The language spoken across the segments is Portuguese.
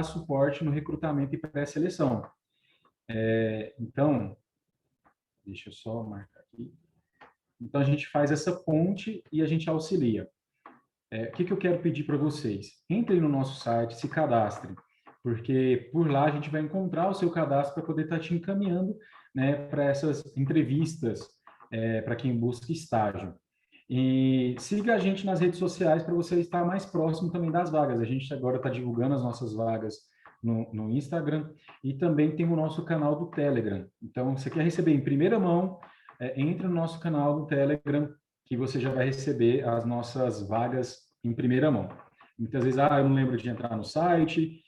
suporte no recrutamento e pré-seleção. Então, deixa eu só marcar aqui. Então, a gente faz essa ponte e a gente auxilia. O que eu quero pedir para vocês? Entrem no nosso site, se cadastrem, porque por lá a gente vai encontrar o seu cadastro para poder estar te encaminhando, né, para essas entrevistas, para quem busca estágio. E siga a gente nas redes sociais para você estar mais próximo também das vagas. A gente agora está divulgando as nossas vagas no Instagram e também tem o nosso canal do Telegram. Então, você quer receber em primeira mão, entre no nosso canal do Telegram, que você já vai receber as nossas vagas em primeira mão. Muitas vezes, eu não lembro de entrar no site,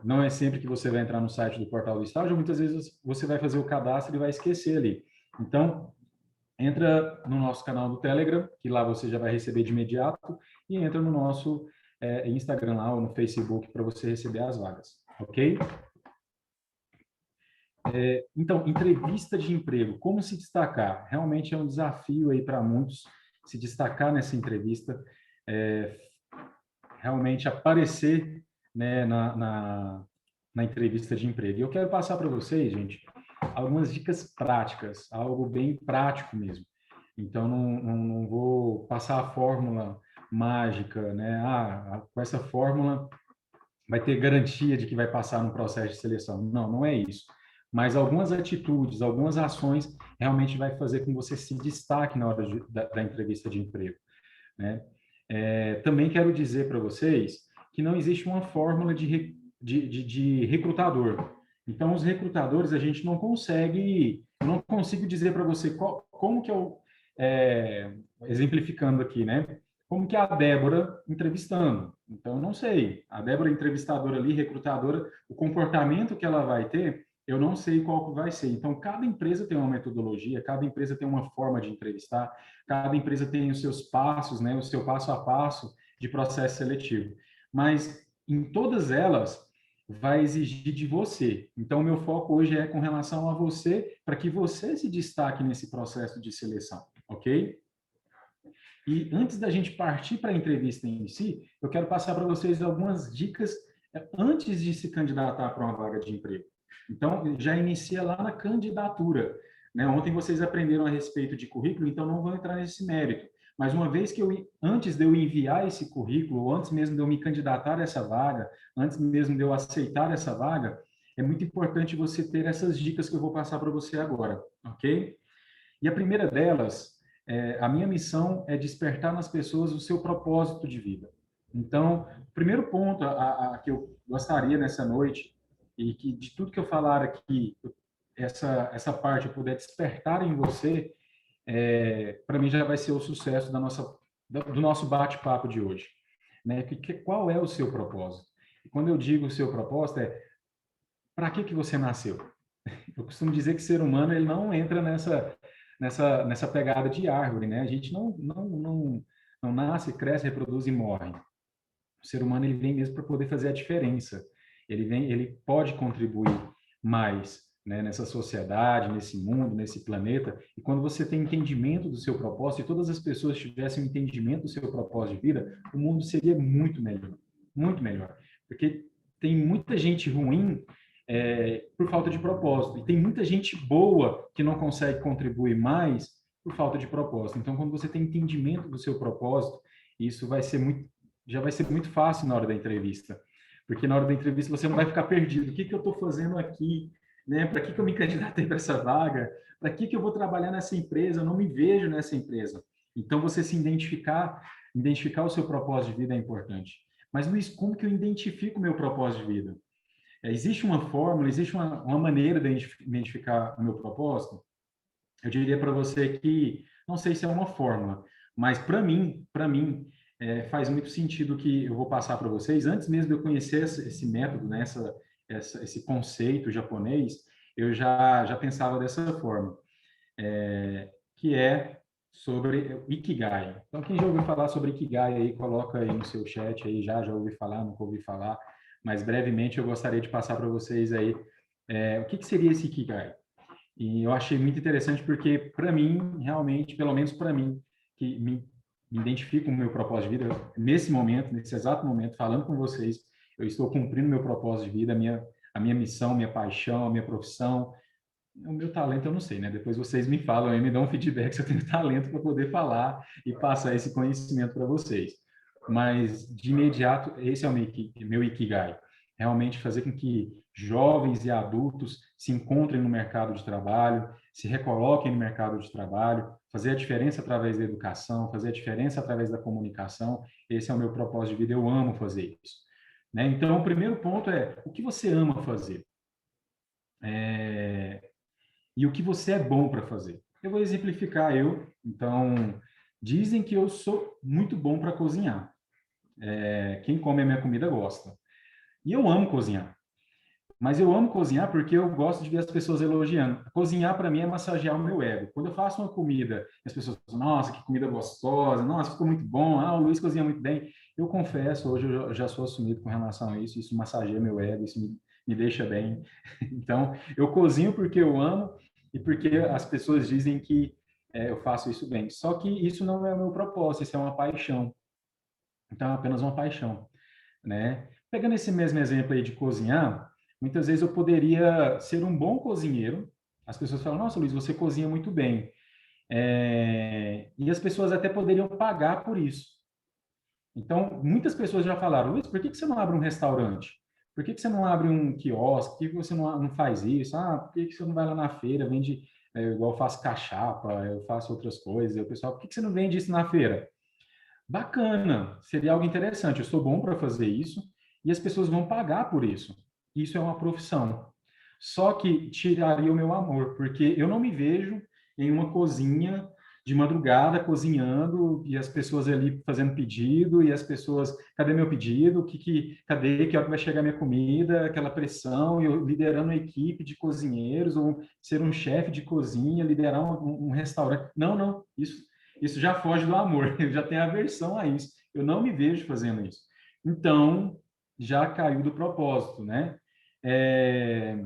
não é sempre que você vai entrar no site do portal do estágio, muitas vezes você vai fazer o cadastro e vai esquecer ali. Então, entra no nosso canal do Telegram, que lá você já vai receber de imediato, e entra no nosso Instagram lá ou no Facebook para você receber as vagas, ok? Então, entrevista de emprego, como se destacar? Realmente é um desafio aí para muitos se destacar nessa entrevista, realmente aparecer, né, na entrevista de emprego. E eu quero passar para vocês, gente, algumas dicas práticas, algo bem prático mesmo. Então, não vou passar a fórmula mágica, né? Com essa fórmula vai ter garantia de que vai passar no processo de seleção. Não, não é isso. Mas algumas atitudes, algumas ações realmente vai fazer com que você se destaque na hora da entrevista de emprego, né? Também quero dizer para vocês que não existe uma fórmula de recrutador. Então, os recrutadores, a gente não consegue, eu não consigo dizer para você como que eu, exemplificando aqui, né? Como que é a Débora entrevistando. Então, eu não sei. A Débora entrevistadora ali, recrutadora, o comportamento que ela vai ter, eu não sei qual que vai ser. Então, cada empresa tem uma metodologia, cada empresa tem uma forma de entrevistar, cada empresa tem os seus passos, né, o seu passo a passo de processo seletivo. Mas em todas elas vai exigir de você. Então, o meu foco hoje é com relação a você, para que você se destaque nesse processo de seleção, ok? E antes da gente partir para a entrevista em si, eu quero passar para vocês algumas dicas antes de se candidatar para uma vaga de emprego. Então, já inicia lá na candidatura. Né? Ontem vocês aprenderam a respeito de currículo, então não vou entrar nesse mérito. Mas uma vez que antes de eu enviar esse currículo, ou antes mesmo de eu me candidatar a essa vaga, antes mesmo de eu aceitar essa vaga, é muito importante você ter essas dicas que eu vou passar para você agora, ok? E a primeira delas, a minha missão é despertar nas pessoas o seu propósito de vida. Então, o primeiro ponto que eu gostaria nessa noite, e que de tudo que eu falar aqui, essa parte eu puder despertar em você, para mim já vai ser o sucesso do nosso bate-papo de hoje. Né? Qual é o seu propósito? E quando eu digo o seu propósito, para que você nasceu? Eu costumo dizer que o ser humano ele não entra nessa pegada de árvore, né? A gente não nasce, cresce, reproduz e morre. O ser humano ele vem mesmo para poder fazer a diferença. Ele pode contribuir mais, né, nessa sociedade, nesse mundo, nesse planeta. E quando você tem entendimento do seu propósito, e todas as pessoas tivessem um entendimento do seu propósito de vida, o mundo seria muito melhor, muito melhor. Porque tem muita gente ruim por falta de propósito. E tem muita gente boa que não consegue contribuir mais por falta de propósito. Então, quando você tem entendimento do seu propósito, isso já vai ser muito fácil na hora da entrevista. Porque na hora da entrevista você não vai ficar perdido. O que eu estou fazendo aqui? Né? Para que eu me candidatei para essa vaga? Para que eu vou trabalhar nessa empresa? Eu não me vejo nessa empresa. Então, você se identificar o seu propósito de vida é importante. Mas, Luiz, como que eu identifico o meu propósito de vida? Existe uma fórmula, existe uma maneira de identificar o meu propósito? Eu diria para você que, não sei se é uma fórmula, mas para mim, faz muito sentido que eu vou passar para vocês. Antes mesmo de eu conhecer esse método, né, esse conceito japonês, eu já pensava dessa forma, que é sobre o Ikigai. Então, quem já ouviu falar sobre Ikigai aí, coloca aí no seu chat aí, já ouvi falar, nunca ouvi falar, mas brevemente eu gostaria de passar para vocês aí o que seria esse Ikigai. E eu achei muito interessante porque, para mim, realmente, pelo menos para mim, que me identifico com o meu propósito de vida, nesse momento, nesse exato momento, falando com vocês, eu estou cumprindo meu propósito de vida, a minha missão, minha paixão, a minha profissão. O meu talento eu não sei, né? Depois vocês me falam e me dão um feedback se eu tenho talento para poder falar e passar esse conhecimento para vocês. Mas, de imediato, esse é o meu Ikigai. Realmente fazer com que jovens e adultos se encontrem no mercado de trabalho, se recoloquem no mercado de trabalho, fazer a diferença através da educação, fazer a diferença através da comunicação. Esse é o meu propósito de vida, eu amo fazer isso. Né? Então, o primeiro ponto é, o que você ama fazer? E o que você é bom para fazer. Eu vou exemplificar eu. Então, dizem que eu sou muito bom para cozinhar. Quem come a minha comida gosta. E eu amo cozinhar. Mas eu amo cozinhar porque eu gosto de ver as pessoas elogiando. Cozinhar, para mim, é massagear o meu ego. Quando eu faço uma comida, as pessoas falam, nossa, que comida gostosa, nossa, ficou muito bom, o Luiz cozinha muito bem. Eu confesso, hoje eu já sou assumido com relação a isso massageia meu ego, isso me deixa bem. Então, eu cozinho porque eu amo e porque as pessoas dizem que eu faço isso bem. Só que isso não é o meu propósito, isso é uma paixão. Então, é apenas uma paixão, né? Pegando esse mesmo exemplo aí de cozinhar, muitas vezes eu poderia ser um bom cozinheiro. As pessoas falam, nossa, Luiz, você cozinha muito bem. E as pessoas até poderiam pagar por isso. Então, muitas pessoas já falaram, Luiz, por que você não abre um restaurante? Por que você não abre um quiosque? Por que você não faz isso? Ah, por que você não vai lá na feira, vende, igual eu faço cachapa, eu faço outras coisas. E o pessoal, por que você não vende isso na feira? Bacana, seria algo interessante. Eu sou bom para fazer isso e as pessoas vão pagar por isso. Isso é uma profissão. Só que tiraria o meu amor, porque eu não me vejo em uma cozinha de madrugada cozinhando e as pessoas ali fazendo pedido e as pessoas, cadê meu pedido? Cadê? Que hora que vai chegar minha comida? Aquela pressão e eu liderando uma equipe de cozinheiros ou ser um chefe de cozinha, liderar um restaurante. Não, não, isso já foge do amor. Eu já tenho aversão a isso. Eu não me vejo fazendo isso. Então, já caiu do propósito, né? É,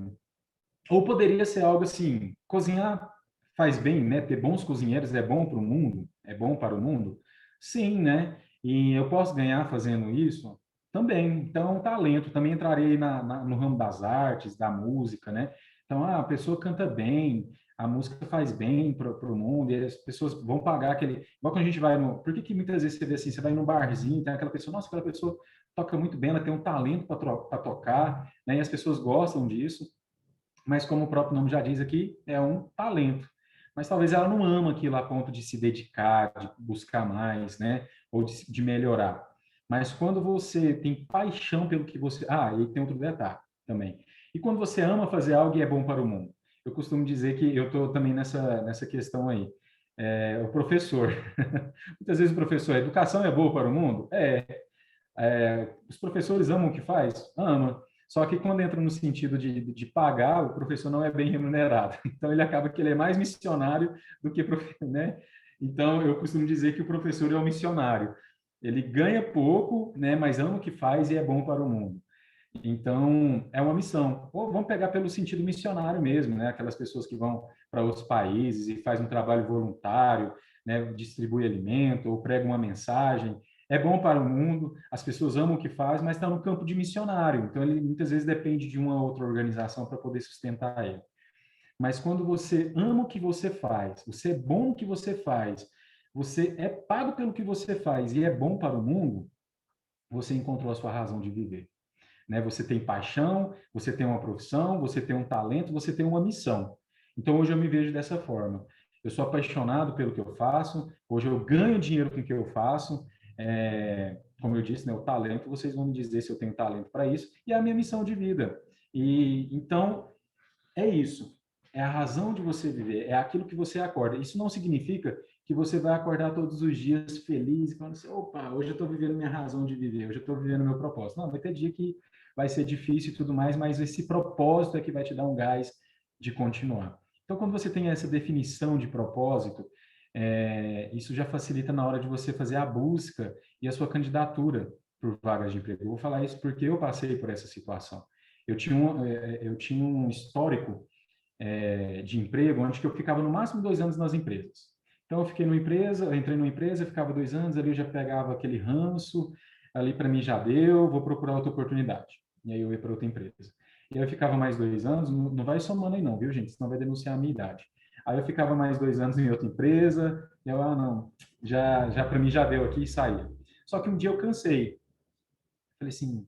ou poderia ser algo assim, cozinhar faz bem, né? Ter bons cozinheiros é bom para o mundo, é bom para o mundo? Sim, né? E eu posso ganhar fazendo isso? Também. Então, talento. Também entrarei no ramo das artes, da música, né? Então, a pessoa canta bem, a música faz bem para o mundo, e as pessoas vão pagar aquele... Igual quando a gente vai no... Por que muitas vezes você vê assim, você vai num barzinho, tem aquela pessoa, nossa, aquela pessoa toca muito bem, ela tem um talento para tocar, né? E as pessoas gostam disso, mas como o próprio nome já diz aqui, é um talento. Mas talvez ela não ama aquilo a ponto de se dedicar, de buscar mais, né? Ou de melhorar. Mas quando você tem paixão pelo que você... Ah, e tem outro detalhe também. E quando você ama fazer algo e é bom para o mundo? Eu costumo dizer que eu estou também nessa questão aí. O professor. Muitas vezes o professor, a educação é boa para o mundo? Os professores amam o que faz? Ama. Só que quando entra no sentido de pagar, o professor não é bem remunerado. Então, ele acaba que ele é mais missionário do que, né? Então, eu costumo dizer que o professor é um missionário. Ele ganha pouco, né? Mas ama o que faz e é bom para o mundo. Então, é uma missão. Ou vamos pegar pelo sentido missionário mesmo, né? Aquelas pessoas que vão para outros países e fazem um trabalho voluntário, né? Distribui alimento ou prega uma mensagem. É bom para o mundo, as pessoas amam o que faz, mas está no campo de missionário. Então, ele muitas vezes depende de uma outra organização para poder sustentar ele. Mas quando você ama o que você faz, você é bom no que você faz, você é pago pelo que você faz e é bom para o mundo, você encontrou a sua razão de viver, né? Você tem paixão, você tem uma profissão, você tem um talento, você tem uma missão. Então, hoje eu me vejo dessa forma. Eu sou apaixonado pelo que eu faço, hoje eu ganho dinheiro com o que eu faço. Como eu disse, né, o talento, vocês vão me dizer se eu tenho talento para isso, e é a minha missão de vida. E então, é isso. É a razão de você viver, é aquilo que você acorda. Isso não significa que você vai acordar todos os dias feliz, falando assim, opa, hoje eu estou vivendo minha razão de viver, hoje eu estou vivendo meu propósito. Não, vai ter dia que vai ser difícil e tudo mais, mas esse propósito é que vai te dar um gás de continuar. Então, quando você tem essa definição de propósito, isso já facilita na hora de você fazer a busca e a sua candidatura por vagas de emprego. Eu vou falar isso porque eu passei por essa situação. Eu tinha um histórico de emprego onde que eu ficava no máximo 2 anos nas empresas. Então, eu fiquei numa empresa, eu entrei numa empresa, ficava 2 anos, ali eu já pegava aquele ranço, ali para mim já deu, vou procurar outra oportunidade. E aí eu ia para outra empresa. E aí eu ficava mais 2 anos, não vai somando aí não, viu, gente? Senão vai denunciar a minha idade. Aí eu ficava mais 2 anos em outra empresa, e eu, não, já para mim já deu aqui e saía. Só que um dia eu cansei. Falei assim,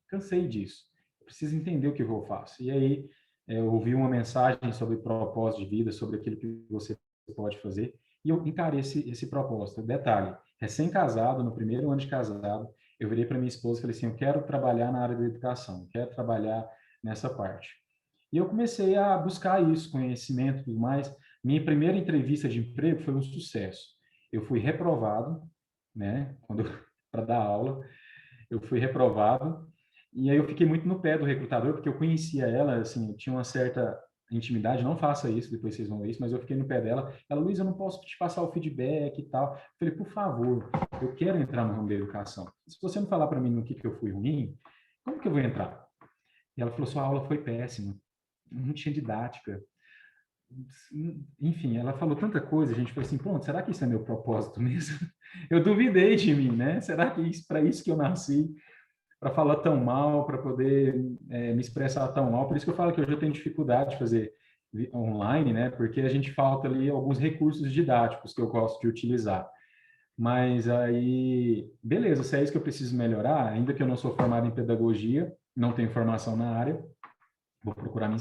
cansei disso. Eu preciso entender o que eu faço. E aí eu ouvi uma mensagem sobre propósito de vida, sobre aquilo que você pode fazer, e eu encarei esse propósito. Detalhe, recém-casado, no primeiro ano de casado, eu virei para minha esposa e falei assim, eu quero trabalhar na área da educação, quero trabalhar nessa parte. E eu comecei a buscar isso, conhecimento e tudo mais. Minha primeira entrevista de emprego foi um sucesso. Eu fui reprovado, né, quando para dar aula, eu fui reprovado, e aí eu fiquei muito no pé do recrutador, porque eu conhecia ela, assim, tinha uma certa intimidade, não faça isso, depois vocês vão ver isso, mas eu fiquei no pé dela. Ela, Luiz, eu não posso te passar o feedback e tal. Eu falei, por favor, eu quero entrar no ramo da educação. Se você não falar para mim no que eu fui ruim, como que eu vou entrar? E ela falou, sua aula foi péssima, não tinha didática. Enfim, ela falou tanta coisa, a gente foi assim, pronto, será que isso é meu propósito mesmo? Eu duvidei de mim, né? Será que para isso que eu nasci? Para falar tão mal, para poder me expressar tão mal. Por isso que eu falo que hoje eu tenho dificuldade de fazer online, né? Porque a gente falta ali alguns recursos didáticos que eu gosto de utilizar. Mas aí, beleza, se é isso que eu preciso melhorar, ainda que eu não sou formado em pedagogia, não tenho formação na área, vou procurar me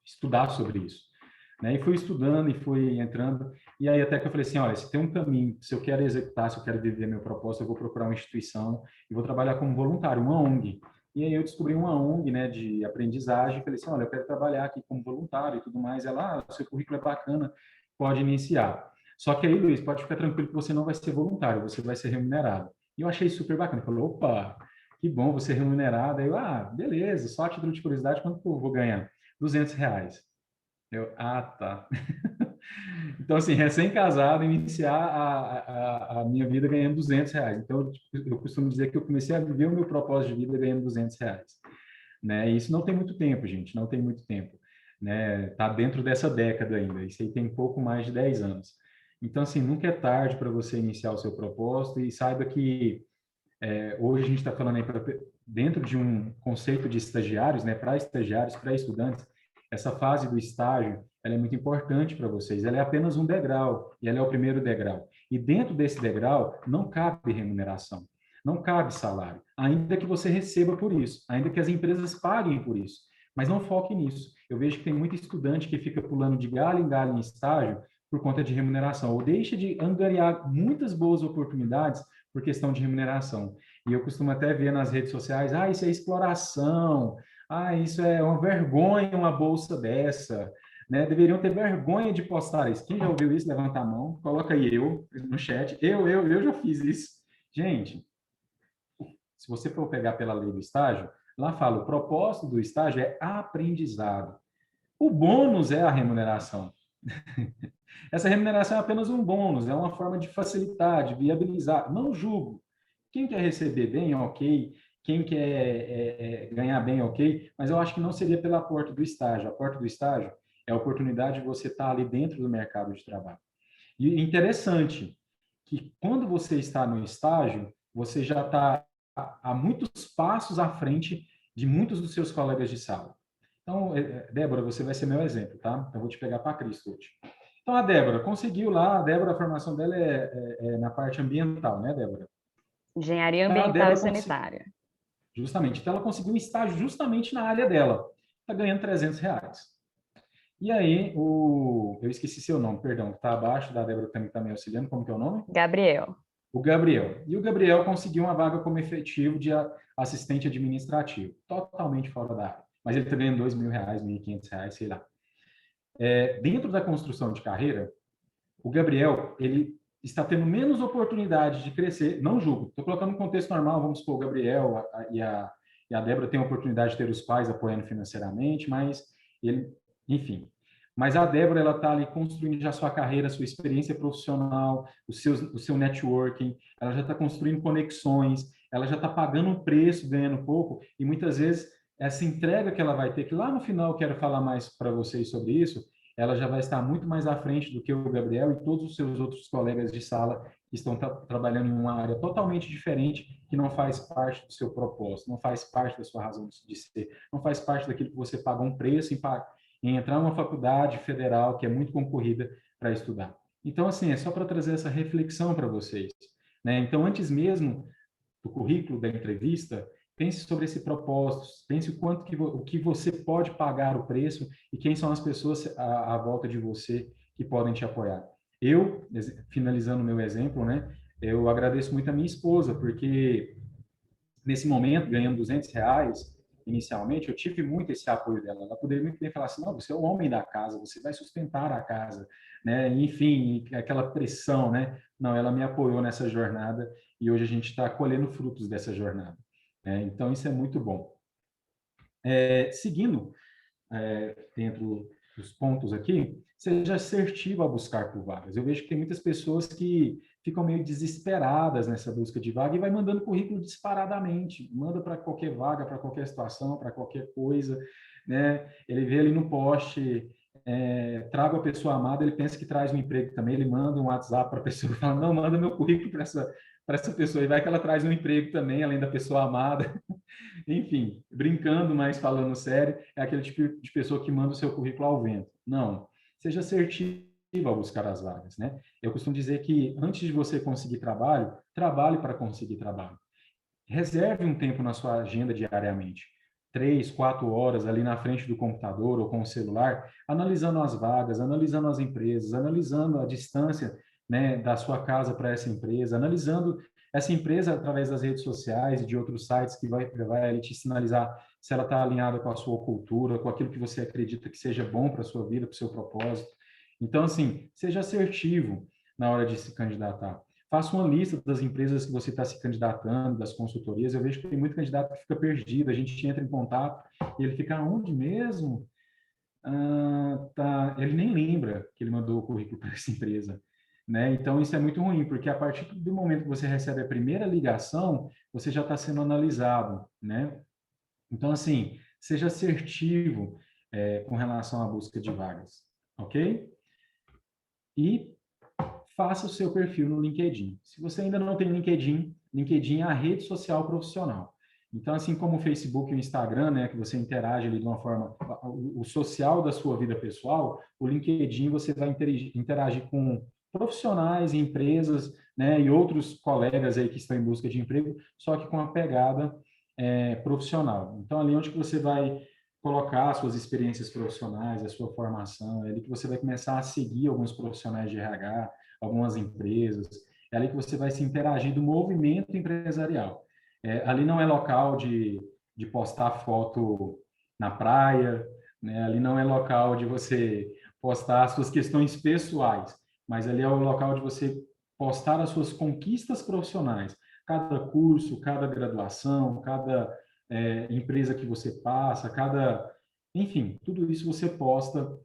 estudar sobre isso. Né? E fui estudando e fui entrando, e aí até que eu falei assim, olha, se tem um caminho, se eu quero executar, se eu quero viver meu propósito, eu vou procurar uma instituição e vou trabalhar como voluntário, uma ONG. E aí eu descobri uma ONG, né, de aprendizagem, falei assim, olha, eu quero trabalhar aqui como voluntário e tudo mais. Ela, seu currículo é bacana, pode iniciar. Só que aí, Luiz, pode ficar tranquilo que você não vai ser voluntário, você vai ser remunerado. E eu achei super bacana. Ele falou, opa, que bom você remunerado. Aí eu, beleza, só a título de curiosidade, quanto que eu vou ganhar? R$ 200. Tá. Então, assim, recém-casado, iniciar a minha vida ganhando R$ 200. Então, eu costumo dizer que eu comecei a viver o meu propósito de vida ganhando R$ 200. Né? E isso não tem muito tempo, gente, não tem muito tempo. Né? Tá dentro dessa década ainda, isso aí tem pouco mais de 10 anos. Então, assim, nunca é tarde para você iniciar o seu propósito e saiba que hoje a gente está falando aí dentro de um conceito de estagiários, né, para estagiários, para estudantes, essa fase do estágio, ela é muito importante para vocês. Ela é apenas um degrau, e ela é o primeiro degrau. E dentro desse degrau não cabe remuneração, não cabe salário, ainda que você receba por isso, ainda que as empresas paguem por isso. Mas não foque nisso. Eu vejo que tem muito estudante que fica pulando de galho em galho em estágio por conta de remuneração, ou deixa de angariar muitas boas oportunidades por questão de remuneração. E eu costumo até ver nas redes sociais, isso é exploração, isso é uma vergonha uma bolsa dessa, né? Deveriam ter vergonha de postar isso. Quem já ouviu isso, levanta a mão, coloca aí eu no chat. Eu já fiz isso. Gente, se você for pegar pela lei do estágio, lá fala, o propósito do estágio é aprendizado. O bônus é a remuneração. Essa remuneração é apenas um bônus, é uma forma de facilitar, de viabilizar. Não julgo. Quem quer receber bem, ok. Quem quer ganhar bem, ok. Mas eu acho que não seria pela porta do estágio. A porta do estágio é a oportunidade de você estar ali dentro do mercado de trabalho. E interessante que quando você está no estágio, você já está a muitos passos à frente de muitos dos seus colegas de sala. Então, Débora, você vai ser meu exemplo, tá? Então, eu vou te pegar para Cristo hoje. Então, a Débora conseguiu lá, a Débora, a formação dela é na parte ambiental, né, Débora? Engenharia Então, a ambiental e Débora sanitária. justamente, então ela conseguiu um estágio justamente na área dela. Está ganhando R$ 300. E aí, eu esqueci seu nome, perdão, que está abaixo da Débora também está me auxiliando, como que é o nome? Gabriel. O Gabriel. E o Gabriel conseguiu uma vaga como efetivo de assistente administrativo, totalmente fora da área. Mas ele está ganhando R$ 2.000, R$ 1.500, sei lá. Dentro da construção de carreira, o Gabriel, ele está tendo menos oportunidade de crescer, não julgo, estou colocando um contexto normal, vamos supor, o Gabriel e a Débora têm a oportunidade de ter os pais apoiando financeiramente, mas ele, enfim. Mas a Débora, ela está ali construindo já sua carreira, sua experiência profissional, o seu networking, ela já está construindo conexões, ela já está pagando um preço, ganhando pouco, e muitas vezes essa entrega que ela vai ter, que lá no final eu quero falar mais para vocês sobre isso, ela já vai estar muito mais à frente do que o Gabriel e todos os seus outros colegas de sala que estão trabalhando em uma área totalmente diferente, que não faz parte do seu propósito, não faz parte da sua razão de ser, não faz parte daquilo que você pagou um preço em entrar numa faculdade federal que é muito concorrida para estudar. Então, assim, é só para trazer essa reflexão para vocês, né? Então, antes mesmo do currículo da entrevista, pense sobre esse propósito, pense o quanto o que você pode pagar o preço e quem são as pessoas à volta de você que podem te apoiar. Eu, finalizando o meu exemplo, né, eu agradeço muito a minha esposa, porque nesse momento, ganhando R$ 200 inicialmente, eu tive muito esse apoio dela. Ela poderia muito bem falar assim, não, você é o homem da casa, você vai sustentar a casa, né? Enfim, aquela pressão, né? Não, ela me apoiou nessa jornada e hoje a gente está colhendo frutos dessa jornada, né? Então, isso é muito bom. Seguindo dentro dos pontos aqui, seja assertivo ao buscar por vagas. Eu vejo que tem muitas pessoas que ficam meio desesperadas nessa busca de vaga e vai mandando currículo disparadamente, manda para qualquer vaga, para qualquer situação, para qualquer coisa, né? Ele vê ali no poste, traga a pessoa amada, ele pensa que traz um emprego também, ele manda um WhatsApp para a pessoa, fala, não, manda meu currículo para essa pessoa, e vai que ela traz um emprego também, além da pessoa amada. Enfim, brincando, mas falando sério, é aquele tipo de pessoa que manda o seu currículo ao vento. Não, seja assertivo ao buscar as vagas, né? Eu costumo dizer que antes de você conseguir trabalho, trabalhe para conseguir trabalho. Reserve um tempo na sua agenda diariamente. 3, 4 horas ali na frente do computador ou com o celular, analisando as vagas, analisando as empresas, analisando a distância, né, da sua casa para essa empresa, analisando essa empresa através das redes sociais e de outros sites que vai ali te sinalizar se ela está alinhada com a sua cultura, com aquilo que você acredita que seja bom para a sua vida, para o seu propósito. Então, assim, seja assertivo na hora de se candidatar. Faça uma lista das empresas que você está se candidatando, das consultorias. Eu vejo que tem muito candidato que fica perdido. A gente entra em contato e ele fica onde mesmo? Ah, tá. Ele nem lembra que ele mandou o currículo para essa empresa, né? Então isso é muito ruim, porque a partir do momento que você recebe a primeira ligação, você já está sendo analisado, né? Então assim, seja assertivo com relação à busca de vagas, ok? E faça o seu perfil no LinkedIn. Se você ainda não tem LinkedIn, LinkedIn é a rede social profissional. Então, assim como o Facebook e o Instagram, né, que você interage ali de uma forma, o social da sua vida pessoal, o LinkedIn você vai interagir com profissionais, empresas, né, e outros colegas aí que estão em busca de emprego, só que com a pegada profissional. Então, ali onde que você vai colocar suas experiências profissionais, a sua formação, é ali que você vai começar a seguir alguns profissionais de RH, algumas empresas. É ali que você vai se interagir do movimento empresarial. Ali não é local de postar foto na praia, né? Ali não é local de você postar as suas questões pessoais, mas ali é o local de você postar as suas conquistas profissionais. Cada curso, cada graduação, cada empresa que você passa, enfim, tudo isso você posta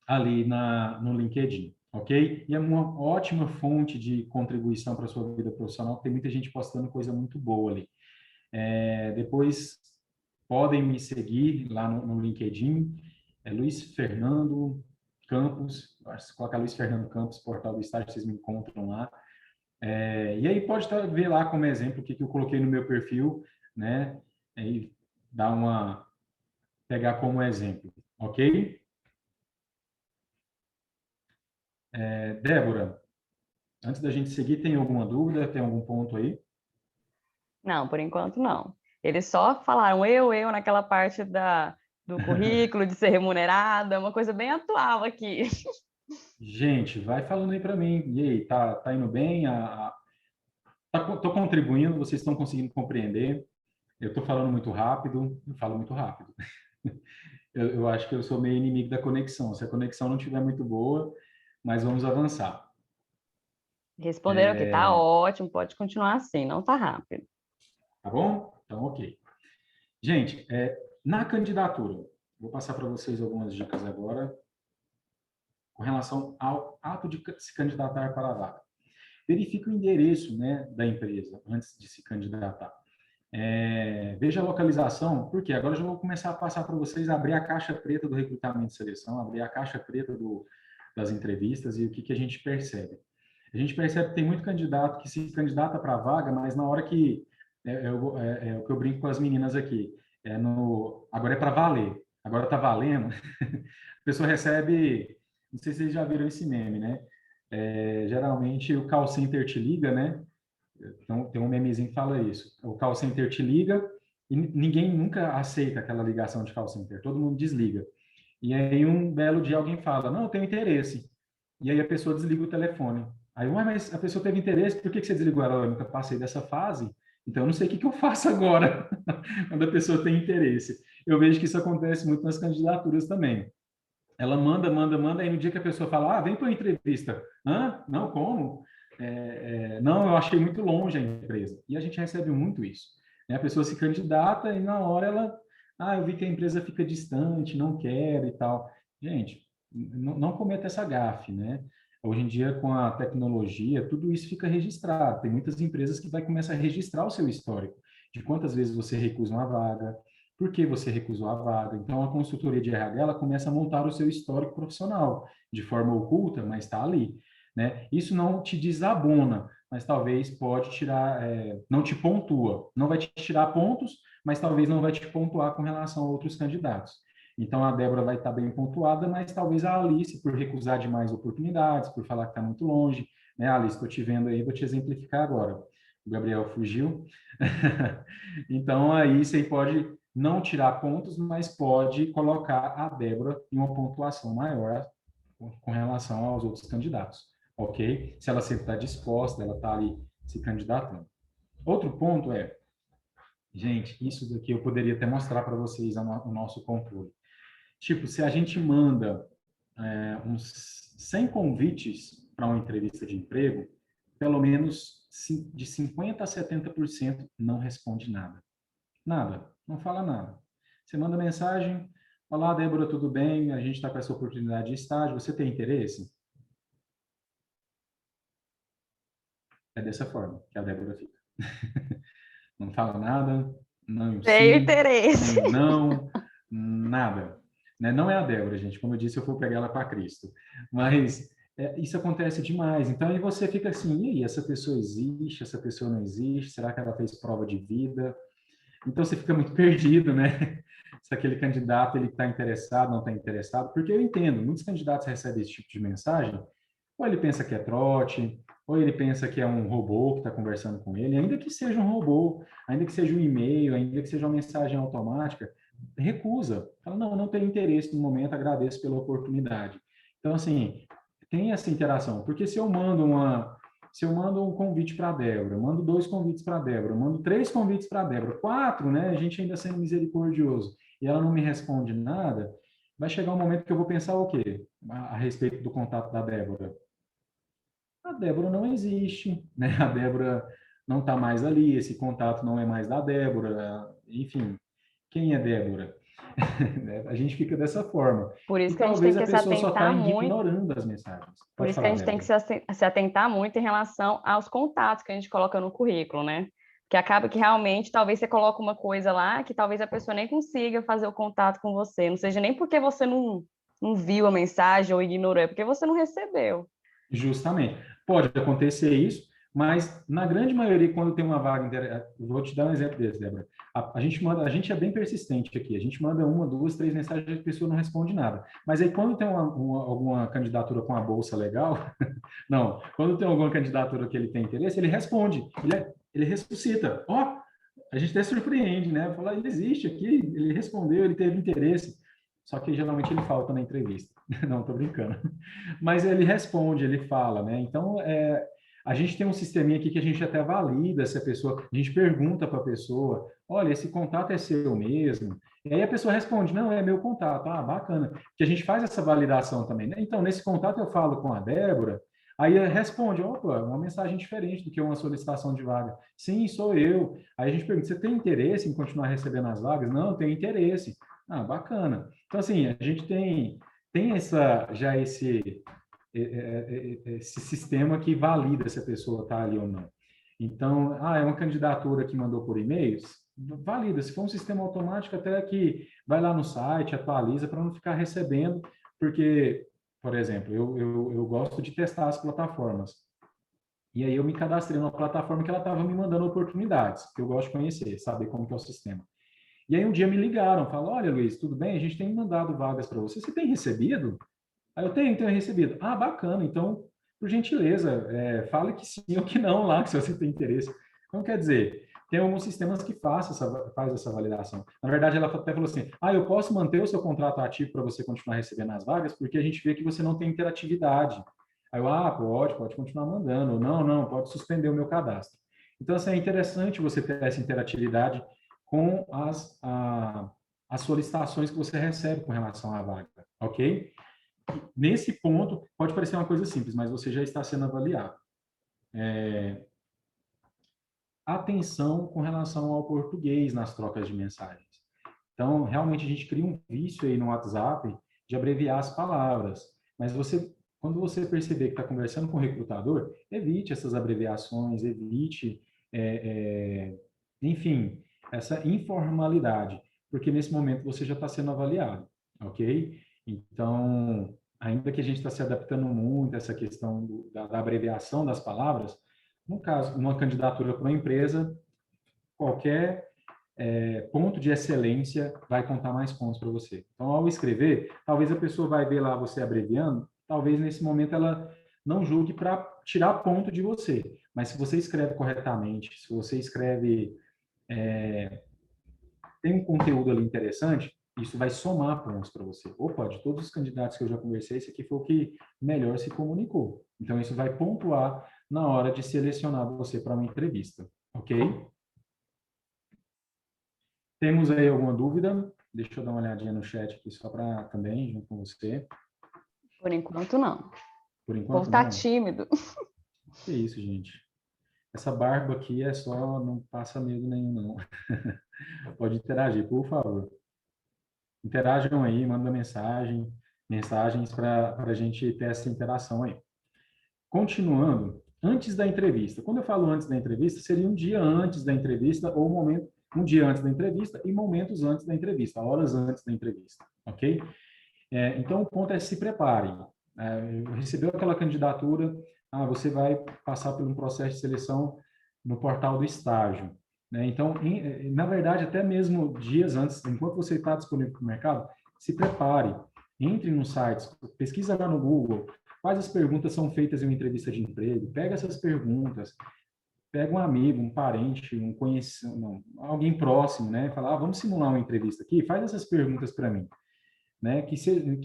ali no LinkedIn, ok? E é uma ótima fonte de contribuição para a sua vida profissional, tem muita gente postando coisa muito boa ali. Depois podem me seguir lá no LinkedIn, Luiz Fernando Campos, se colocar Luiz Fernando Campos, portal do estágio, vocês me encontram lá. E aí pode ver lá como exemplo o que eu coloquei no meu perfil, né? E pegar como exemplo, ok? Débora, antes da gente seguir, tem alguma dúvida? Tem algum ponto aí? Não, por enquanto não. Eles só falaram eu naquela parte do currículo, de ser remunerada, uma coisa bem atual aqui. Gente, vai falando aí para mim. E aí, tá indo bem? Tô contribuindo? Vocês estão conseguindo compreender? Eu estou falando muito rápido? Eu falo muito rápido. Eu acho que eu sou meio inimigo da conexão. Se a conexão não estiver muito boa, mas vamos avançar. Responderam aqui, tá ótimo, pode continuar assim, não tá rápido. Tá bom? Então, ok. Gente, na candidatura, vou passar para vocês algumas dicas agora com relação ao ato de se candidatar para a vaga. Verifique o endereço, né, da empresa antes de se candidatar. Veja a localização, porque agora eu já vou começar a passar para vocês, abrir a caixa preta do recrutamento e seleção, abrir a caixa preta das entrevistas e o que a gente percebe. A gente percebe que tem muito candidato que se candidata para a vaga, mas na hora que, é o que eu brinco com as meninas aqui, agora é para valer, agora está valendo, a pessoa recebe, não sei se vocês já viram esse meme, né? Geralmente o call center te liga, né? Então, tem um memezinho que fala isso. O call center te liga e ninguém nunca aceita aquela ligação de call center. Todo mundo desliga. E aí, um belo dia, alguém fala, não, eu tenho interesse. E aí, a pessoa desliga o telefone. Aí, ué, mas a pessoa teve interesse, por que você desligou ela? Eu nunca passei dessa fase, então eu não sei o que eu faço agora, quando a pessoa tem interesse. Eu vejo que isso acontece muito nas candidaturas também. Ela manda, manda, manda, aí no dia que a pessoa fala, vem para uma entrevista. Hã? Não, como? Não, eu achei muito longe a empresa. E a gente recebe muito isso, né? A pessoa se candidata e na hora eu vi que a empresa fica distante, não quer e tal. Gente, não cometa essa gafe, né? Hoje em dia, com a tecnologia, tudo isso fica registrado. Tem muitas empresas que vai começar a registrar o seu histórico, de quantas vezes você recusa uma vaga, por que você recusou a vaga. Então, a consultoria de RH, ela começa a montar o seu histórico profissional, de forma oculta, mas está ali, né? Isso não te desabona, mas talvez pode tirar, não te pontua. Não vai te tirar pontos, mas talvez não vai te pontuar com relação a outros candidatos. Então, a Débora vai estar bem pontuada, mas talvez a Alice, por recusar demais oportunidades, por falar que está muito longe, né? Alice, estou te vendo aí, vou te exemplificar agora. O Gabriel fugiu. Então, aí você pode não tirar pontos, mas pode colocar a Débora em uma pontuação maior com relação aos outros candidatos, ok? Se ela sempre está disposta, ela está ali se candidatando. Outro ponto gente, isso daqui eu poderia até mostrar para vocês o nosso controle. Tipo, se a gente manda uns 100 convites para uma entrevista de emprego, pelo menos de 50% a 70% não responde nada. Nada, não fala nada. Você manda mensagem, olá, Débora, tudo bem? A gente está com essa oportunidade de estágio, você tem interesse? É dessa forma que a Débora fica. Não fala nada, não Tenho sim, interesse. nem não, nada. Né? Não é a Débora, gente. Como eu disse, eu vou pegar ela para Cristo. Mas isso acontece demais. Então, aí você fica assim, e aí, essa pessoa existe, essa pessoa não existe? Será que ela fez prova de vida? Então você fica muito perdido, né? Se aquele candidato ele está interessado, não está interessado, porque eu entendo, muitos candidatos recebem esse tipo de mensagem, ou ele pensa que é trote, ou ele pensa que é um robô que está conversando com ele, ainda que seja um robô, ainda que seja um e-mail, ainda que seja uma mensagem automática, recusa. Fala, não, não tenho interesse no momento, agradeço pela oportunidade. Então, assim, tem essa interação, porque se eu mando um convite para a Débora, mando 2 convites para a Débora, mando 3 convites para a Débora, 4, né? A gente ainda sendo misericordioso, e ela não me responde nada, vai chegar um momento que eu vou pensar o quê? A respeito do contato da Débora. A Débora não existe, né? A Débora não está mais ali, esse contato não é mais da Débora, enfim, quem é Débora? A gente fica dessa forma. Por E isso que a gente tem talvez a que se pessoa só está atentar muito. ignorando as mensagens. Por Pode isso que a falar, gente tem que Débora. se atentar muito em relação aos contatos que a gente coloca no currículo, né? Que acaba que realmente talvez você coloque uma coisa lá que talvez a pessoa nem consiga fazer o contato com você. Não seja nem porque você não viu a mensagem ou ignorou, é porque você não recebeu. Justamente. Pode acontecer isso, mas na grande maioria, quando tem uma vaga, vou te dar um exemplo desse, Débora. A gente é bem persistente aqui. A gente manda 1, 2, 3 mensagens e a pessoa não responde nada. Mas aí, quando tem alguma candidatura com a bolsa legal, não, quando tem alguma candidatura que ele tem interesse, ele responde, ele ressuscita. Ó, a gente até surpreende, né? Fala, ele existe aqui, ele respondeu, ele teve interesse. Só que geralmente ele falta na entrevista. Não, tô brincando. Mas ele responde, ele fala, né? Então, a gente tem um sisteminha aqui que a gente até valida se a pessoa, a gente pergunta para a pessoa, olha, esse contato é seu mesmo? E aí a pessoa responde, não, é meu contato. Ah, bacana. Que a gente faz essa validação também, né? Então, nesse contato eu falo com a Débora, aí responde, opa, uma mensagem diferente do que uma solicitação de vaga. Sim, sou eu. Aí a gente pergunta, você tem interesse em continuar recebendo as vagas? Não, tenho interesse. Ah, bacana. Então, assim, a gente tem esse sistema que valida se a pessoa está ali ou não. Então, é uma candidatura que mandou por e-mails? valida. Se for um sistema automático, até que vai lá no site, atualiza, para não ficar recebendo, porque, por exemplo, eu gosto de testar as plataformas. E aí eu me cadastrei numa plataforma que ela estava me mandando oportunidades, que eu gosto de conhecer, saber como que é o sistema. E aí um dia me ligaram, falaram, olha, Luiz, tudo bem? A gente tem mandado vagas para você. Você tem recebido? Aí eu tenho recebido. Ah, bacana. Então, por gentileza, fale que sim ou que não lá, que se você tem interesse. Então, quer dizer, tem alguns sistemas que faz essa validação. Na verdade, ela até falou assim, eu posso manter o seu contrato ativo para você continuar recebendo as vagas, porque a gente vê que você não tem interatividade. Aí eu, pode continuar mandando. Ou, não, pode suspender o meu cadastro. Então, assim, é interessante você ter essa interatividade com as solicitações que você recebe com relação à vaga, ok? Nesse ponto, pode parecer uma coisa simples, mas você já está sendo avaliado. Atenção com relação ao português nas trocas de mensagens. Então, realmente, a gente cria um vício aí no WhatsApp de abreviar as palavras. Mas quando você perceber que está conversando com o recrutador, evite essas abreviações, evite, enfim, essa informalidade, porque nesse momento você já está sendo avaliado, ok? Então, ainda que a gente está se adaptando muito a essa questão da abreviação das palavras, no caso, uma candidatura para uma empresa, qualquer ponto de excelência vai contar mais pontos para você. Então, ao escrever, talvez a pessoa vai ver lá você abreviando, talvez nesse momento ela não julgue para tirar ponto de você. Mas se você escreve corretamente, se você escreve, tem um conteúdo ali interessante, isso vai somar pontos para você. Opa, de todos os candidatos que eu já conversei, esse aqui foi o que melhor se comunicou. Então, isso vai pontuar na hora de selecionar você para uma entrevista, ok? Temos aí alguma dúvida? Deixa eu dar uma olhadinha no chat aqui só para também, junto com você. Por enquanto, não. Por O povo enquanto, tá não. tímido. Que isso, gente. Essa barba aqui é só, não passa medo nenhum, não. Pode interagir, por favor. Interajam aí, manda mensagens para a gente ter essa interação aí. Continuando, antes da entrevista. Quando eu falo antes da entrevista, seria um dia antes da entrevista ou um dia antes da entrevista e momentos antes da entrevista, horas antes da entrevista, ok? Então, o ponto é se prepare. Recebeu aquela candidatura, você vai passar por um processo de seleção no portal do estágio. Né? Então, na verdade, até mesmo dias antes, enquanto você está disponível para o mercado, se prepare. Entre nos sites, pesquisa lá no Google, quais as perguntas são feitas em uma entrevista de emprego, pega essas perguntas, pega um amigo, um parente, um conhecido, alguém próximo, né? Fala, vamos simular uma entrevista aqui, faz essas perguntas para mim, né? Que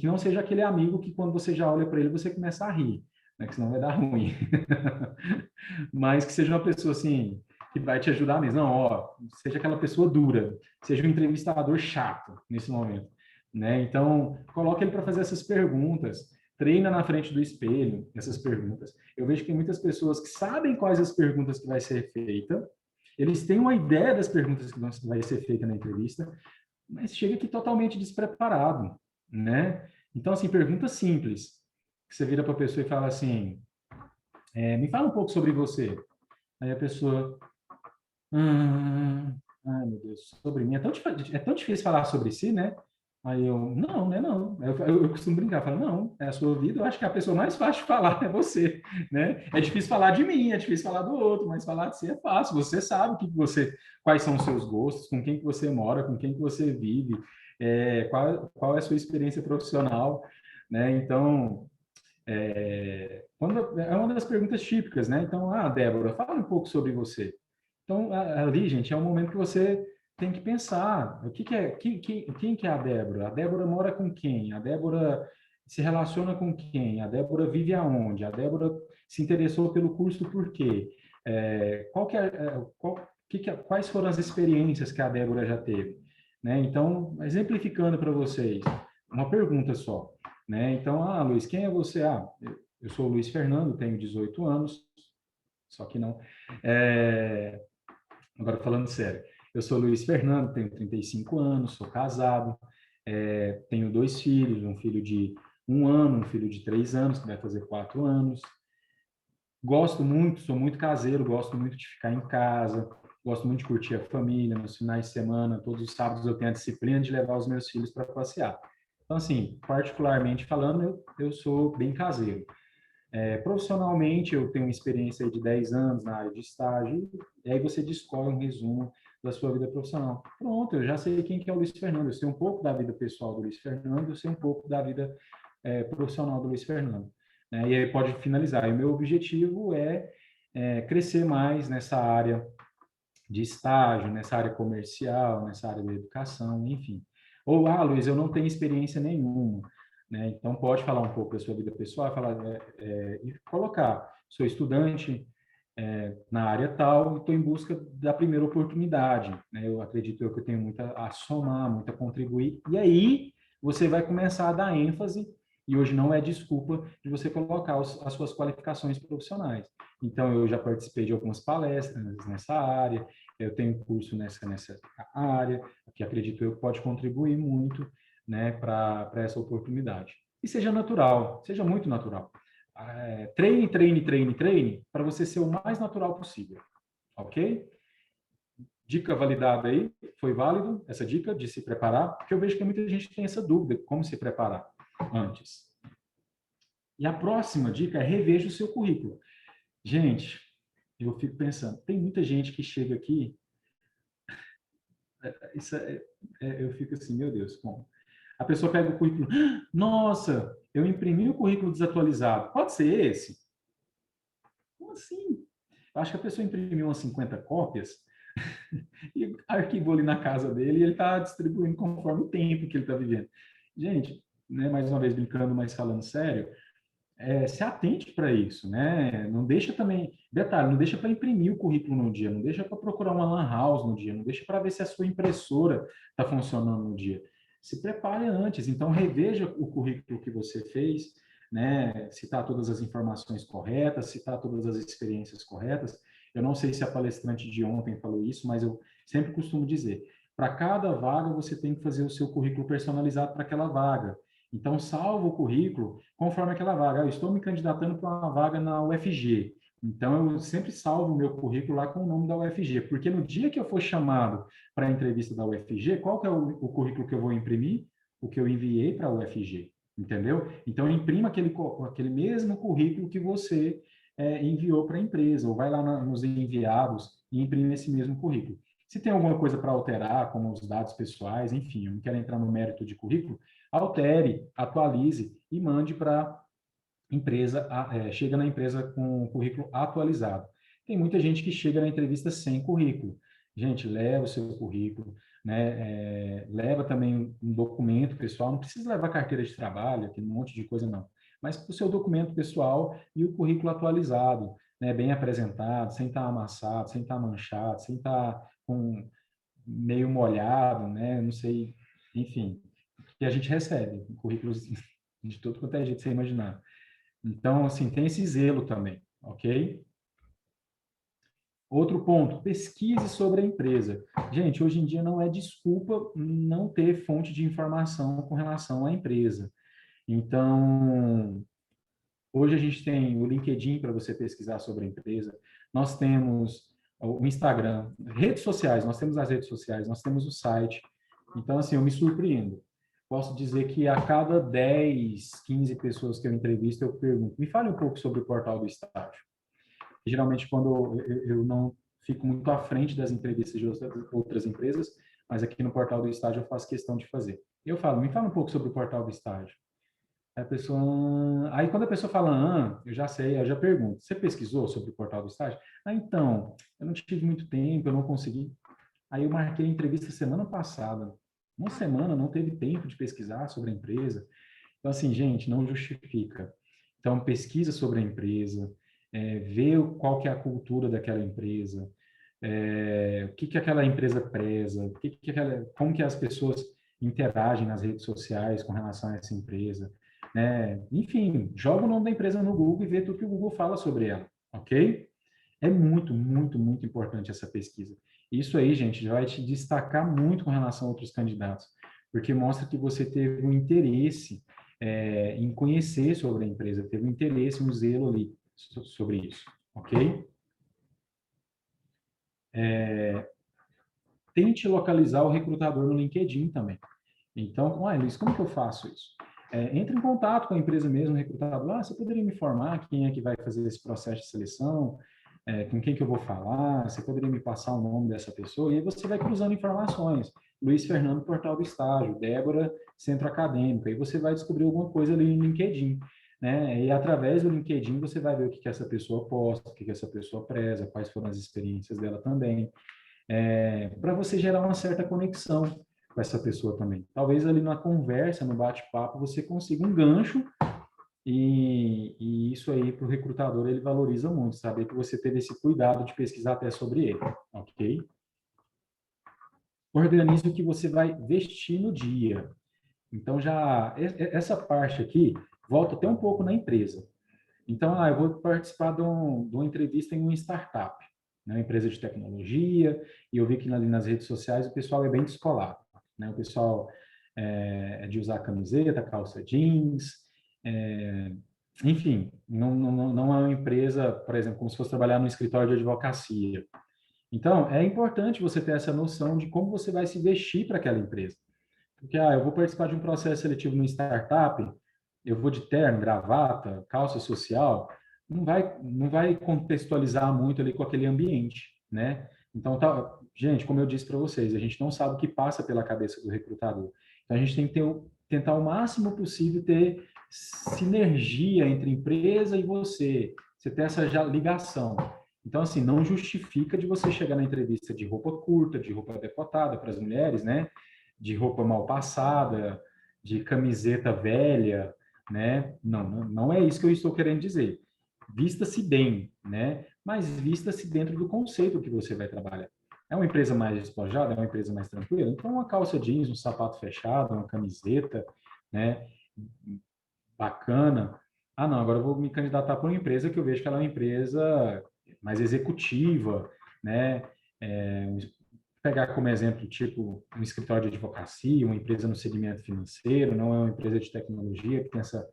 não seja aquele amigo que quando você já olha para ele, você começa a rir, né? Que senão vai dar ruim. Mas que seja uma pessoa assim, que vai te ajudar mesmo. Não, seja aquela pessoa dura, seja um entrevistador chato nesse momento, né? Então, coloque ele para fazer essas perguntas, treina na frente do espelho essas perguntas. Eu vejo que tem muitas pessoas que sabem quais as perguntas que vai ser feita, eles têm uma ideia das perguntas que vai ser feita na entrevista, mas chega aqui totalmente despreparado, né? Então, assim, pergunta simples, que você vira para a pessoa e fala assim, me fala um pouco sobre você. Aí a pessoa, ai meu Deus, sobre mim, é tão difícil falar sobre si, né? Aí eu, não, né, não. Eu costumo brincar, falo, não, é a sua vida, eu acho que a pessoa mais fácil de falar é você, né? É difícil falar de mim, é difícil falar do outro, mas falar de si é fácil. Você sabe quais são os seus gostos, com quem que você mora, com quem que você vive, qual é a sua experiência profissional, né? Então, é uma das perguntas típicas, né? Então, Débora, fala um pouco sobre você. Então, ali, gente, é um momento que você tem que pensar, quem que é a Débora? A Débora mora com quem? A Débora se relaciona com quem? A Débora vive aonde? A Débora se interessou pelo curso por quê? Quais foram as experiências que a Débora já teve? Né? Então, exemplificando para vocês, uma pergunta só. Né? Então, Luiz, quem é você? Eu sou o Luiz Fernando, tenho 18 anos, só que não. Agora, falando sério, eu sou Luiz Fernando, tenho 35 anos, sou casado, tenho 2 filhos, um filho de 1 ano, um filho de 3 anos, que vai fazer 4 anos. Gosto muito, sou muito caseiro, gosto muito de ficar em casa, gosto muito de curtir a família, nos finais de semana, todos os sábados eu tenho a disciplina de levar os meus filhos para passear. Então, assim, particularmente falando, eu sou bem caseiro. Profissionalmente, eu tenho uma experiência aí de 10 anos na área de estágio, e aí você discorre um resumo da sua vida profissional. Pronto, eu já sei quem que é o Luiz Fernando, eu sei um pouco da vida pessoal do Luiz Fernando, eu sei um pouco da vida profissional do Luiz Fernando. Né? E aí pode finalizar. E o meu objetivo é crescer mais nessa área de estágio, nessa área comercial, nessa área da educação, enfim. Ou, Luiz, eu não tenho experiência nenhuma, né? Então, pode falar um pouco da sua vida pessoal, falar, e colocar, sou estudante na área tal e estou em busca da primeira oportunidade, né? Eu acredito que eu tenho muito a somar, muito a contribuir, e aí você vai começar a dar ênfase, e hoje não é desculpa de você colocar as suas qualificações profissionais. Então, eu já participei de algumas palestras nessa área, eu tenho curso nessa área, que acredito eu pode contribuir muito, né, para essa oportunidade. E seja natural, seja muito natural. Treine, treine, treine, treine, para você ser o mais natural possível, ok? Dica validada aí, foi válido essa dica de se preparar, porque eu vejo que muita gente tem essa dúvida, como se preparar antes. E a próxima dica é reveja o seu currículo. Gente, eu fico pensando, tem muita gente que chega aqui, eu fico assim, meu Deus, como? A pessoa pega o currículo, nossa, eu imprimi o currículo desatualizado, pode ser esse? Como assim? Eu acho que a pessoa imprimiu umas 50 cópias e arquivou ali na casa dele e ele está distribuindo conforme o tempo que ele está vivendo. Gente, né, mais uma vez brincando, mas falando sério, se atente para isso, né? Não deixa também, detalhe, não deixa para imprimir o currículo no dia, não deixa para procurar uma lan house no dia, não deixa para ver se a sua impressora está funcionando no dia. Se prepare antes, então reveja o currículo que você fez, né? Se está todas as informações corretas, se está todas as experiências corretas. Eu não sei se a palestrante de ontem falou isso, mas eu sempre costumo dizer, para cada vaga você tem que fazer o seu currículo personalizado para aquela vaga. Então, salva o currículo conforme aquela vaga. Eu estou me candidatando para uma vaga na UFG. Então, eu sempre salvo o meu currículo lá com o nome da UFG, porque no dia que eu for chamado para a entrevista da UFG, qual que é o currículo que eu vou imprimir? O que eu enviei para a UFG, entendeu? Então, imprima aquele mesmo currículo que você enviou para a empresa, ou vai lá nos enviados e imprime esse mesmo currículo. Se tem alguma coisa para alterar, como os dados pessoais, enfim, eu não quero entrar no mérito de currículo, altere, atualize e mande para empresa, chega na empresa com o currículo atualizado. Tem muita gente que chega na entrevista sem currículo. Gente, leva o seu currículo, né? Leva também um documento pessoal, não precisa levar carteira de trabalho, aquele monte de coisa não, mas o seu documento pessoal e o currículo atualizado, né? Bem apresentado, sem estar amassado, sem estar manchado, sem estar com meio molhado, né? Não sei, enfim, que a gente recebe currículos de tudo quanto é jeito você imaginar. Então, assim, tem esse zelo também, ok? Outro ponto, pesquise sobre a empresa. Gente, hoje em dia não é desculpa não ter fonte de informação com relação à empresa. Então, hoje a gente tem o LinkedIn para você pesquisar sobre a empresa, nós temos o Instagram, redes sociais, nós temos as redes sociais, nós temos o site. Então, assim, eu me surpreendo. Posso dizer que a cada 10, 15 pessoas que eu entrevisto, eu pergunto, me fale um pouco sobre o portal do estágio. Geralmente, quando eu não fico muito à frente das entrevistas de outras empresas, mas aqui no portal do estágio eu faço questão de fazer. Eu falo, me fala um pouco sobre o portal do estágio. Aí a pessoa, aí quando a pessoa fala, eu já sei, eu já pergunto, você pesquisou sobre o portal do estágio? Então, eu não tive muito tempo, eu não consegui. Aí eu marquei a entrevista semana passada. Uma semana não teve tempo de pesquisar sobre a empresa. Então, assim, gente, não justifica. Então, pesquisa sobre a empresa, vê qual que é a cultura daquela empresa, o que que aquela empresa preza, como que as pessoas interagem nas redes sociais com relação a essa empresa, né? Enfim, joga o nome da empresa no Google e vê tudo que o Google fala sobre ela, ok? É muito, muito, muito importante essa pesquisa. Isso aí, gente, já vai te destacar muito com relação a outros candidatos, porque mostra que você teve um interesse em conhecer sobre a empresa, teve um interesse, um zelo ali sobre isso, ok? Tente localizar o recrutador no LinkedIn também. Então, olha, Luiz, como que eu faço isso? Entre em contato com a empresa mesmo, o recrutador. Você poderia me informar quem é que vai fazer esse processo de seleção? Com quem que eu vou falar? Você poderia me passar o nome dessa pessoa? E aí você vai cruzando informações. Luiz Fernando, Portal do Estágio. Débora, Centro Acadêmico. Aí você vai descobrir alguma coisa ali no LinkedIn. Né? E através do LinkedIn você vai ver o que que essa pessoa posta, o que que essa pessoa preza, quais foram as experiências dela também. Para você gerar uma certa conexão com essa pessoa também. Talvez ali na conversa, no bate-papo, você consiga um gancho e isso aí para o recrutador ele valoriza muito, saber que você teve esse cuidado de pesquisar até sobre ele, ok? Organize o que você vai vestir no dia. Então já essa parte aqui volta até um pouco na empresa. Então, eu vou participar de uma entrevista em uma startup, né, uma empresa de tecnologia, e eu vi que ali nas redes sociais o pessoal é bem descolado, né? O pessoal é de usar camiseta, calça jeans, enfim, não é uma empresa, por exemplo, como se fosse trabalhar no escritório de advocacia. Então, é importante você ter essa noção de como você vai se vestir para aquela empresa. Porque, eu vou participar de um processo seletivo no startup, eu vou de terno, gravata, calça social, não vai contextualizar muito ali com aquele ambiente, né? Então, gente, como eu disse para vocês, a gente não sabe o que passa pela cabeça do recrutador. Então, a gente tem que tentar o máximo possível ter sinergia entre empresa e você ter essa ligação. Então, assim, não justifica de você chegar na entrevista de roupa curta, de roupa decotada para as mulheres, né? De roupa mal passada, de camiseta velha, né? Não é isso que eu estou querendo dizer. Vista-se bem, né? Mas vista-se dentro do conceito que você vai trabalhar. É uma empresa mais despojada, é uma empresa mais tranquila? Então, uma calça jeans, um sapato fechado, uma camiseta, né? Bacana. Não, agora eu vou me candidatar para uma empresa que eu vejo que ela é uma empresa mais executiva, né? Pegar como exemplo, tipo, um escritório de advocacia, uma empresa no segmento financeiro, não é uma empresa de tecnologia que tem essa,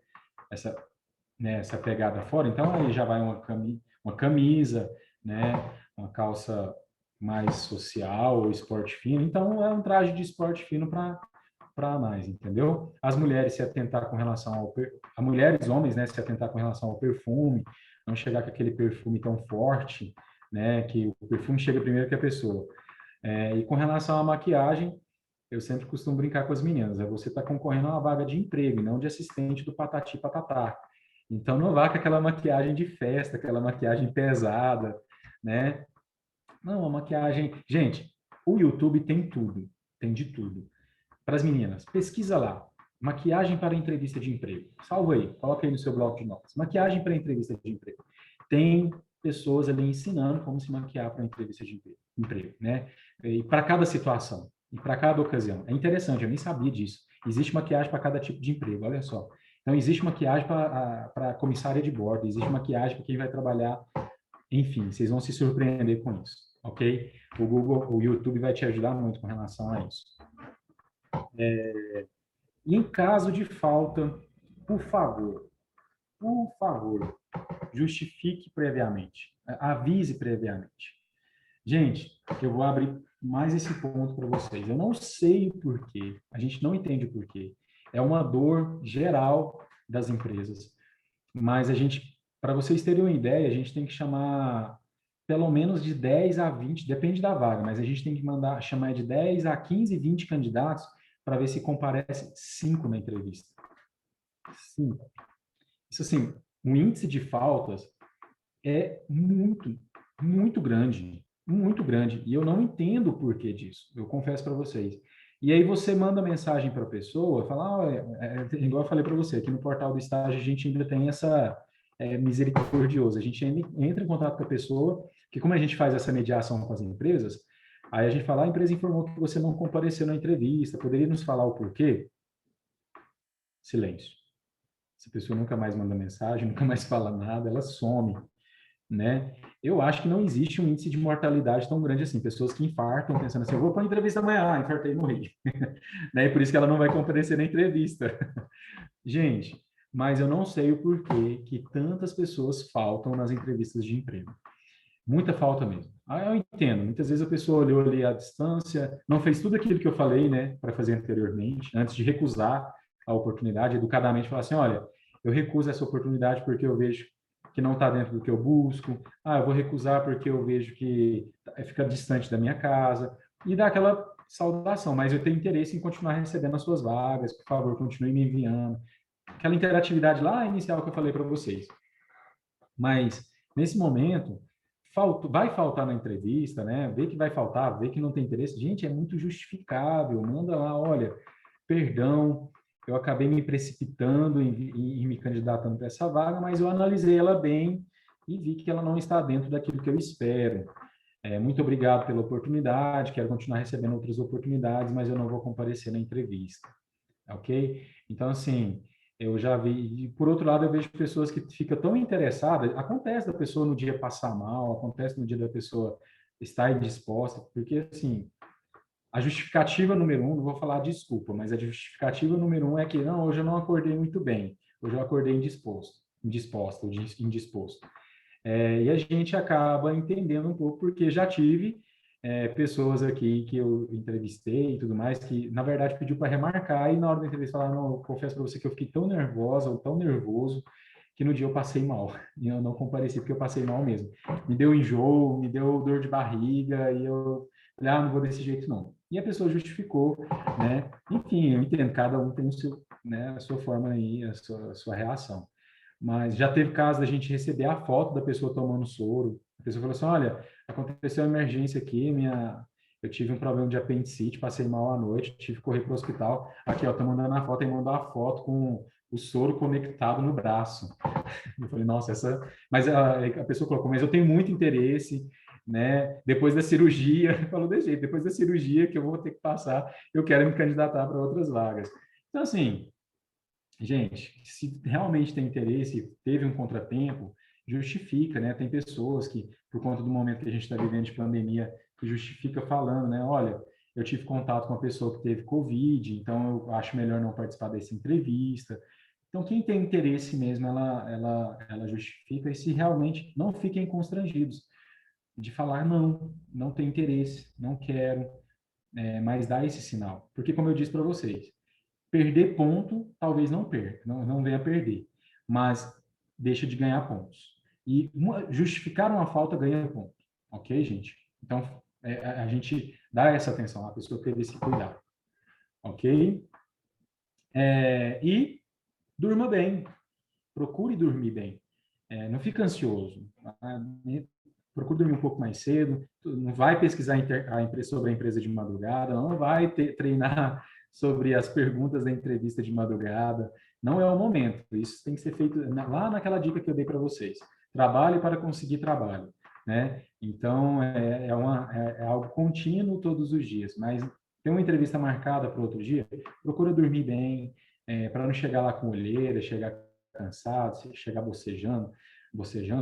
né, essa pegada fora. Então, aí já vai uma camisa, né, uma calça mais social ou esporte fino. Então, é um traje de esporte fino para mais, entendeu? As mulheres se atentar com relação a mulheres, homens, né, se atentar com relação ao perfume, não chegar com aquele perfume tão forte, né, que o perfume chega primeiro que a pessoa. E com relação à maquiagem, eu sempre costumo brincar com as meninas, você está concorrendo a uma vaga de emprego, e não de assistente do Patati Patatá. Então, não vá com aquela maquiagem de festa, aquela maquiagem pesada, né? Não, a maquiagem... Gente, o YouTube tem tudo, tem de tudo. Para as meninas, pesquisa lá. Maquiagem para entrevista de emprego. Salva aí, coloca aí no seu bloco de notas. Maquiagem para entrevista de emprego. Tem pessoas ali ensinando como se maquiar para entrevista de emprego, né? E para cada situação, e para cada ocasião. É interessante, eu nem sabia disso. Existe maquiagem para cada tipo de emprego, olha só. Então, existe maquiagem para comissária de bordo, existe maquiagem para quem vai trabalhar. Enfim, vocês vão se surpreender com isso, ok? O Google, o YouTube vai te ajudar muito com relação a isso. E em caso de falta, por favor, justifique previamente, avise previamente. Gente, eu vou abrir mais esse ponto para vocês. Eu não sei o porquê, a gente não entende o porquê. É uma dor geral das empresas, mas para vocês terem uma ideia, a gente tem que chamar pelo menos de 10 a 20, depende da vaga, mas a gente tem que chamar de 10 a 15, 20 candidatos para ver se comparece 5 na entrevista. 5. Isso assim, o índice de faltas é muito, muito grande, muito grande. E eu não entendo o porquê disso, eu confesso para vocês. E aí você manda mensagem para a pessoa, fala, igual eu falei para você, aqui no portal do estágio a gente ainda tem essa misericordiosa, a gente entra em contato com a pessoa, que como a gente faz essa mediação com as empresas, aí a gente fala, a empresa informou que você não compareceu na entrevista, poderia nos falar o porquê? Silêncio. Essa pessoa nunca mais manda mensagem, nunca mais fala nada, ela some, né? Eu acho que não existe um índice de mortalidade tão grande assim. Pessoas que infartam pensando assim, eu vou para a entrevista amanhã, infartei e morri. Né? E por isso que ela não vai comparecer na entrevista. Gente, mas eu não sei o porquê que tantas pessoas faltam nas entrevistas de emprego. Muita falta mesmo. Ah, eu entendo. Muitas vezes a pessoa olhou ali à distância, não fez tudo aquilo que eu falei, né, para fazer anteriormente, antes de recusar a oportunidade, educadamente falar assim, olha, eu recuso essa oportunidade porque eu vejo que não está dentro do que eu busco. Ah, eu vou recusar porque eu vejo que fica distante da minha casa. E dar aquela saudação, mas eu tenho interesse em continuar recebendo as suas vagas, por favor, continue me enviando. Aquela interatividade lá inicial que eu falei para vocês. Mas, nesse momento, vai faltar na entrevista, né? Vê que vai faltar, vê que não tem interesse. Gente, é muito justificável. Manda lá, olha, perdão, eu acabei me precipitando em me candidatando para essa vaga, mas eu analisei ela bem e vi que ela não está dentro daquilo que eu espero. Muito obrigado pela oportunidade, quero continuar recebendo outras oportunidades, mas eu não vou comparecer na entrevista, ok? Então, assim, eu já vi, e por outro lado, eu vejo pessoas que ficam tão interessadas, acontece da pessoa no dia passar mal, acontece no dia da pessoa estar indisposta, porque, assim, a justificativa número um, não vou falar desculpa, mas a justificativa número um é que, não, hoje eu não acordei muito bem, hoje eu acordei indisposto, indisposto. E a gente acaba entendendo um pouco, porque já tive pessoas aqui que eu entrevistei e tudo mais, que na verdade pediu para remarcar, e na hora da entrevista falaram, não, eu confesso para você que eu fiquei tão nervosa ou tão nervoso que no dia eu passei mal. E eu não compareci porque eu passei mal mesmo. Me deu enjoo, me deu dor de barriga, e eu falei, ah, não vou desse jeito não. E a pessoa justificou, né? Enfim, eu entendo, cada um tem o seu, né, a sua forma aí, a sua reação. Mas já teve caso da gente receber a foto da pessoa tomando soro. A pessoa falou assim, olha, aconteceu uma emergência aqui, eu tive um problema de apendicite, passei mal à noite, tive que correr para o hospital. Aqui, ó, tô mandando a foto, e mandou a foto com o soro conectado no braço. Eu falei, nossa, essa... Mas a pessoa colocou, mas eu tenho muito interesse, né? Depois da cirurgia, falou desse jeito, depois da cirurgia que eu vou ter que passar, eu quero me candidatar para outras vagas. Então, assim, gente, se realmente tem interesse, teve um contratempo, justifica, né? Tem pessoas que, por conta do momento que a gente está vivendo de pandemia, que justifica falando, né? Olha, eu tive contato com uma pessoa que teve Covid, então eu acho melhor não participar dessa entrevista. Então, quem tem interesse mesmo, ela justifica, e se realmente não fiquem constrangidos de falar, não, não tem interesse, não quero, mas dá esse sinal. Porque, como eu disse para vocês, perder ponto, talvez não perca, não venha perder, mas deixa de ganhar pontos. E justificar uma falta ganha ponto, ok, gente? Então, a gente dá essa atenção, a pessoa teve esse cuidado, ok? E durma bem, procure dormir bem, não fica ansioso, procure dormir um pouco mais cedo, não vai pesquisar sobre a empresa de madrugada, não vai treinar sobre as perguntas da entrevista de madrugada, não é o momento, isso tem que ser feito lá naquela dica que eu dei para vocês, trabalhe para conseguir trabalho, né? Então, é algo contínuo todos os dias, mas tem uma entrevista marcada para outro dia, procura dormir bem, para não chegar lá com olheira, chegar cansado, chegar bocejando,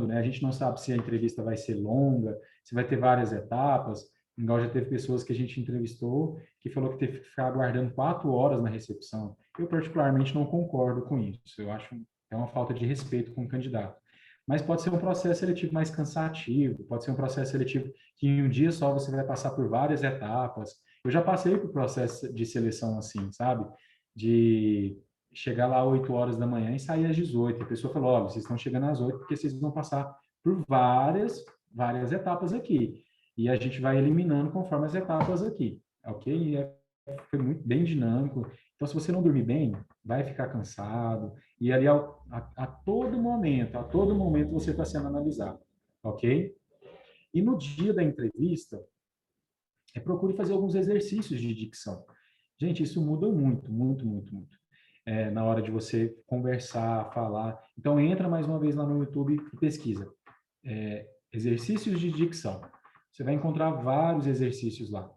né? A gente não sabe se a entrevista vai ser longa, se vai ter várias etapas. Igual já teve pessoas que a gente entrevistou que falou que teve que ficar aguardando 4 horas na recepção. Eu, particularmente, não concordo com isso. Eu acho que é uma falta de respeito com o candidato. Mas pode ser um processo seletivo mais cansativo, pode ser um processo seletivo que em um dia só você vai passar por várias etapas. Eu já passei por processo de seleção assim, sabe? De chegar lá às 8 horas da manhã e sair às 18. A pessoa falou, olha, vocês estão chegando às 8 porque vocês vão passar por várias etapas aqui. E a gente vai eliminando conforme as etapas aqui, ok? Foi muito bem dinâmico. Então, se você não dormir bem, vai ficar cansado. E ali, a a todo momento você está sendo analisado, ok? E no dia da entrevista, procure fazer alguns exercícios de dicção. Gente, isso muda muito, muito, muito, muito. Na hora de você conversar, falar. Então, entra mais uma vez lá no YouTube e pesquisa. Exercícios de dicção. Você vai encontrar vários exercícios lá,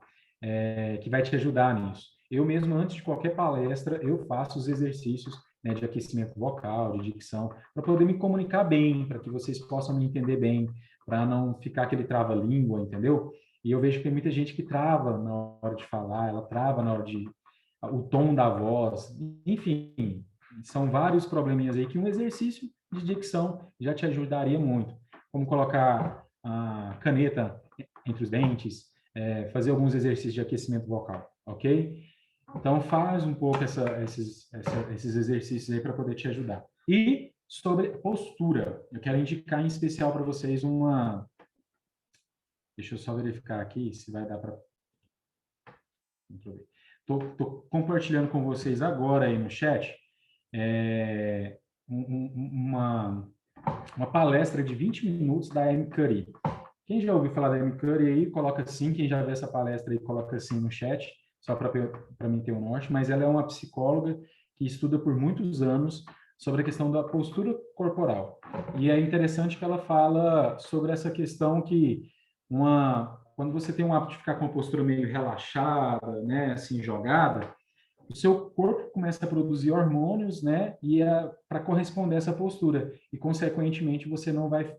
que vai te ajudar nisso. Eu mesmo, antes de qualquer palestra, eu faço os exercícios, né, de aquecimento vocal, de dicção, para poder me comunicar bem, para que vocês possam me entender bem, para não ficar aquele trava-língua, entendeu? E eu vejo que tem muita gente que trava na hora de falar, ela trava na hora de o tom da voz, enfim, são vários probleminhas aí que um exercício de dicção já te ajudaria muito. Como colocar a caneta entre os dentes, fazer alguns exercícios de aquecimento vocal, ok? Então, faz um pouco esses exercícios aí para poder te ajudar. E sobre postura, eu quero indicar em especial para vocês uma... Deixa eu só verificar aqui se vai dar para... Estou compartilhando com vocês agora aí no chat é, uma palestra de 20 minutos da Amy Curry. Quem já ouviu falar da Amy Curry aí, coloca sim. Quem já viu essa palestra aí, coloca sim no chat, só para mim ter um norte. Mas ela é uma psicóloga que estuda por muitos anos sobre a questão da postura corporal. E é interessante que ela fala sobre essa questão que quando você tem um hábito de ficar com uma postura meio relaxada, né, assim, jogada, o seu corpo começa a produzir hormônios, né, para corresponder a essa postura. E, consequentemente, você não vai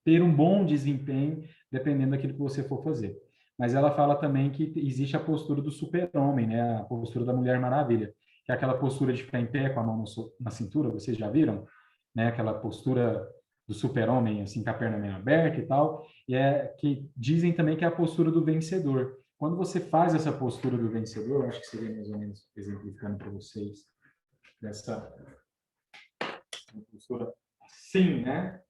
ter um bom desempenho dependendo daquilo que você for fazer. Mas ela fala também que existe a postura do super-homem, né, a postura da Mulher Maravilha, que é aquela postura de ficar em pé com a mão na cintura, vocês já viram? Né, aquela postura do super-homem, assim, com a perna meio aberta e tal, e que dizem também que é a postura do vencedor. Quando você faz essa postura do vencedor, eu acho que seria mais ou menos exemplificando para vocês dessa postura assim, né?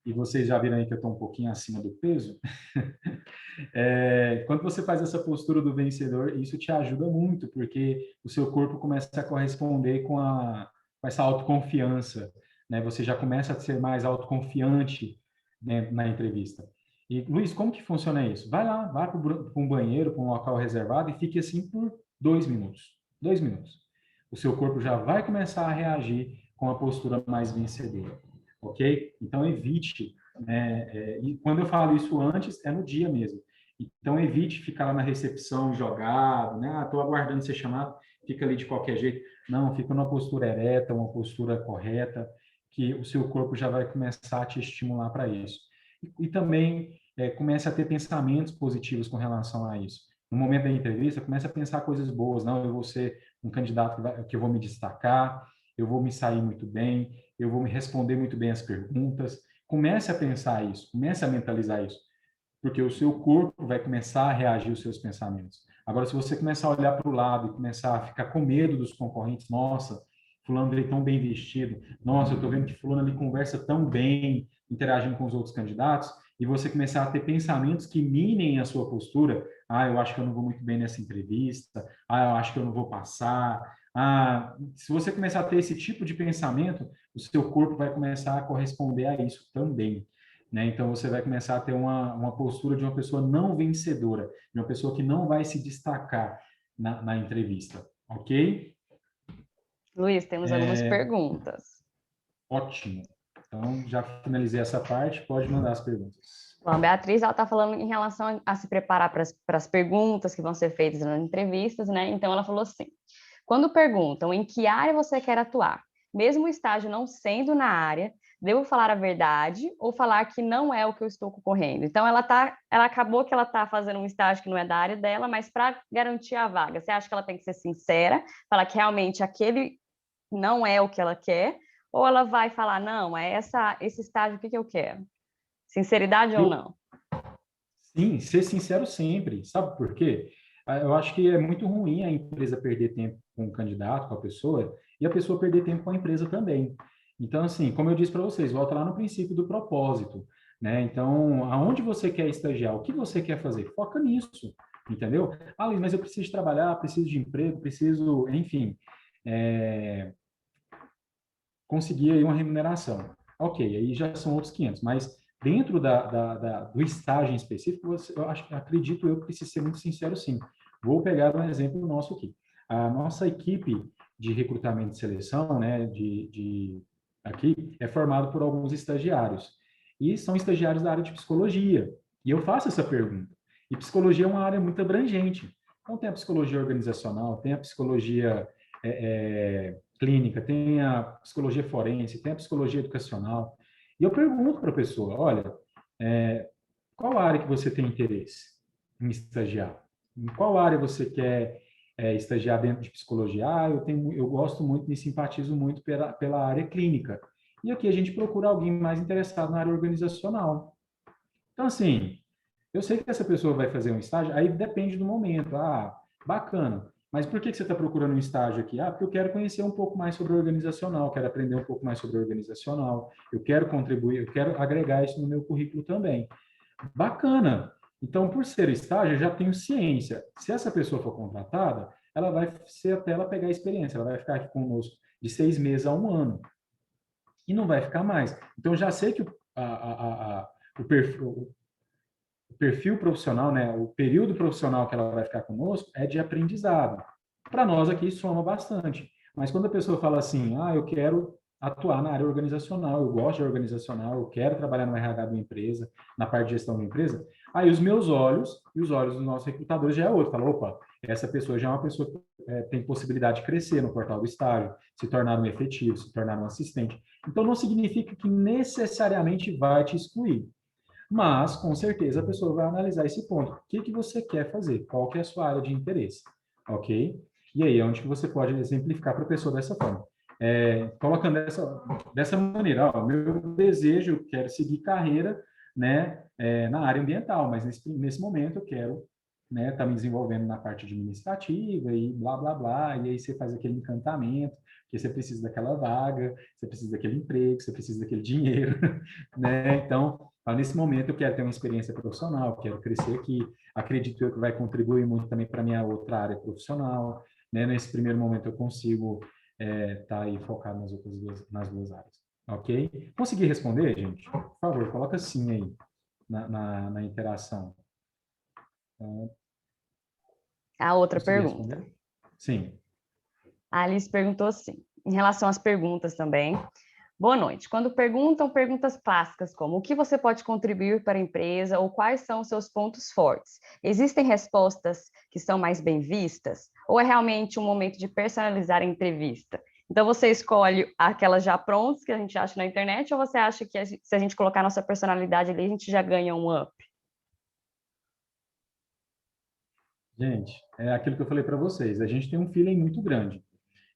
E vocês já viram aí que eu estou um pouquinho acima do peso. Quando você faz essa postura do vencedor, isso te ajuda muito, porque o seu corpo começa a corresponder com essa autoconfiança, né? Você já começa a ser mais autoconfiante, né, na entrevista. E, Luiz, como que funciona isso? Vai lá, vá para um banheiro, para um local reservado e fique assim por 2 minutos. 2 minutos. O seu corpo já vai começar a reagir com a postura mais vencedora, ok? Então, evite, né? E quando eu falo isso antes, é no dia mesmo. Então, evite ficar lá na recepção jogado, né? Ah, estou aguardando ser chamado, fica ali de qualquer jeito. Não, fica numa postura ereta, uma postura correta, que o seu corpo já vai começar a te estimular para isso. E também comece a ter pensamentos positivos com relação a isso. No momento da entrevista, comece a pensar coisas boas. Não, eu vou ser um candidato que eu vou me destacar, eu vou me sair muito bem, eu vou me responder muito bem as perguntas. Comece a pensar isso, comece a mentalizar isso, porque o seu corpo vai começar a reagir aos seus pensamentos. Agora, se você começar a olhar para o lado e começar a ficar com medo dos concorrentes, nossa, fulano veio tão bem vestido, nossa, eu estou vendo que fulano ali conversa tão bem, interagindo com os outros candidatos, e você começar a ter pensamentos que minem a sua postura, ah, eu acho que eu não vou muito bem nessa entrevista, ah, eu acho que eu não vou passar, ah, se você começar a ter esse tipo de pensamento, o seu corpo vai começar a corresponder a isso também. Né? Então, você vai começar a ter uma postura de uma pessoa não vencedora, de uma pessoa que não vai se destacar na entrevista, ok? Luiz, temos algumas perguntas. Ótimo. Então, já finalizei essa parte, pode mandar as perguntas. Bom, a Beatriz está falando em relação a se preparar para as perguntas que vão ser feitas nas entrevistas, né? Então, ela falou assim, quando perguntam em que área você quer atuar, mesmo o estágio não sendo na área, devo falar a verdade ou falar que não é o que eu estou concorrendo? Então, ela acabou que ela está fazendo um estágio que não é da área dela, mas para garantir a vaga, você acha que ela tem que ser sincera, falar que realmente aquele não é o que ela quer, ou ela vai falar, não, é esse estágio, o que eu quero? Sinceridade ou não? Sim, ser sincero sempre. Sabe por quê? Eu acho que é muito ruim a empresa perder tempo com o candidato, com a pessoa, e a pessoa perder tempo com a empresa também. Então, assim, como eu disse para vocês, volta lá no princípio do propósito, né? Então, aonde você quer estagiar? O que você quer fazer? Foca nisso, entendeu? Ah, Luiz, mas eu preciso trabalhar, preciso de emprego, preciso, enfim, é, conseguir aí uma remuneração. Ok, aí já são outros 500, mas dentro do estágio em específico, acredito eu que precisa ser muito sincero, sim. Vou pegar um exemplo nosso aqui. A nossa equipe de recrutamento e seleção, né, aqui, é formado por alguns estagiários. E são estagiários da área de psicologia. E eu faço essa pergunta. E psicologia é uma área muito abrangente. Então, tem a psicologia organizacional, tem a psicologia clínica, tem a psicologia forense, tem a psicologia educacional. E eu pergunto para a pessoa, olha, qual área que você tem interesse em estagiar? Em qual área você quer estagiar dentro de psicologia? Ah, eu gosto muito, me simpatizo muito pela área clínica. E aqui a gente procura alguém mais interessado na área organizacional. Então, assim, eu sei que essa pessoa vai fazer um estágio, aí depende do momento. Ah, bacana. Mas por que você está procurando um estágio aqui? Ah, porque eu quero conhecer um pouco mais sobre o organizacional, quero aprender um pouco mais sobre o organizacional, eu quero contribuir, eu quero agregar isso no meu currículo também. Bacana. Então, por ser estágio, eu já tenho ciência. Se essa pessoa for contratada, ela vai ser até ela pegar a experiência, ela vai ficar aqui conosco de 6 meses a 1 ano e não vai ficar mais. Então, já sei que o perfil profissional, né, o período profissional que ela vai ficar conosco é de aprendizado. Para nós aqui soma bastante. Mas quando a pessoa fala assim, ah, eu quero atuar na área organizacional, eu gosto de organizacional, eu quero trabalhar no RH de uma empresa, na parte de gestão da empresa, aí os meus olhos e os olhos dos nossos recrutadores já é outro. Fala, opa, essa pessoa já é uma pessoa que tem possibilidade de crescer no portal do estágio, se tornar um efetivo, se tornar um assistente. Então, não significa que necessariamente vai te excluir. Mas, com certeza, a pessoa vai analisar esse ponto. O que que você quer fazer? Qual que é a sua área de interesse? Ok? E aí, é onde que você pode exemplificar para a pessoa dessa forma. Colocando dessa maneira, ó, meu desejo, eu quero seguir carreira, né, na área ambiental, mas nesse momento eu quero, né, tá me desenvolvendo na parte administrativa e blá, blá, blá, e aí você faz aquele encantamento, que você precisa daquela vaga, você precisa daquele emprego, você precisa daquele dinheiro, né? Então, nesse momento eu quero ter uma experiência profissional, quero crescer aqui, acredito eu que vai contribuir muito também para a minha outra área profissional, né? Nesse primeiro momento eu consigo tá aí focado nas duas áreas, ok? Consegui responder, gente? Por favor, coloca sim aí na interação. Então, A outra consegui pergunta. responder? Sim. A Alice perguntou assim, em relação às perguntas também. Boa noite. Quando perguntam perguntas clássicas como o que você pode contribuir para a empresa ou quais são os seus pontos fortes, existem respostas que são mais bem vistas? Ou é realmente um momento de personalizar a entrevista? Então você escolhe aquelas já prontas que a gente acha na internet ou você acha que se a gente colocar nossa personalidade ali, a gente já ganha um up? Gente, é aquilo que eu falei para vocês, a gente tem um feeling muito grande.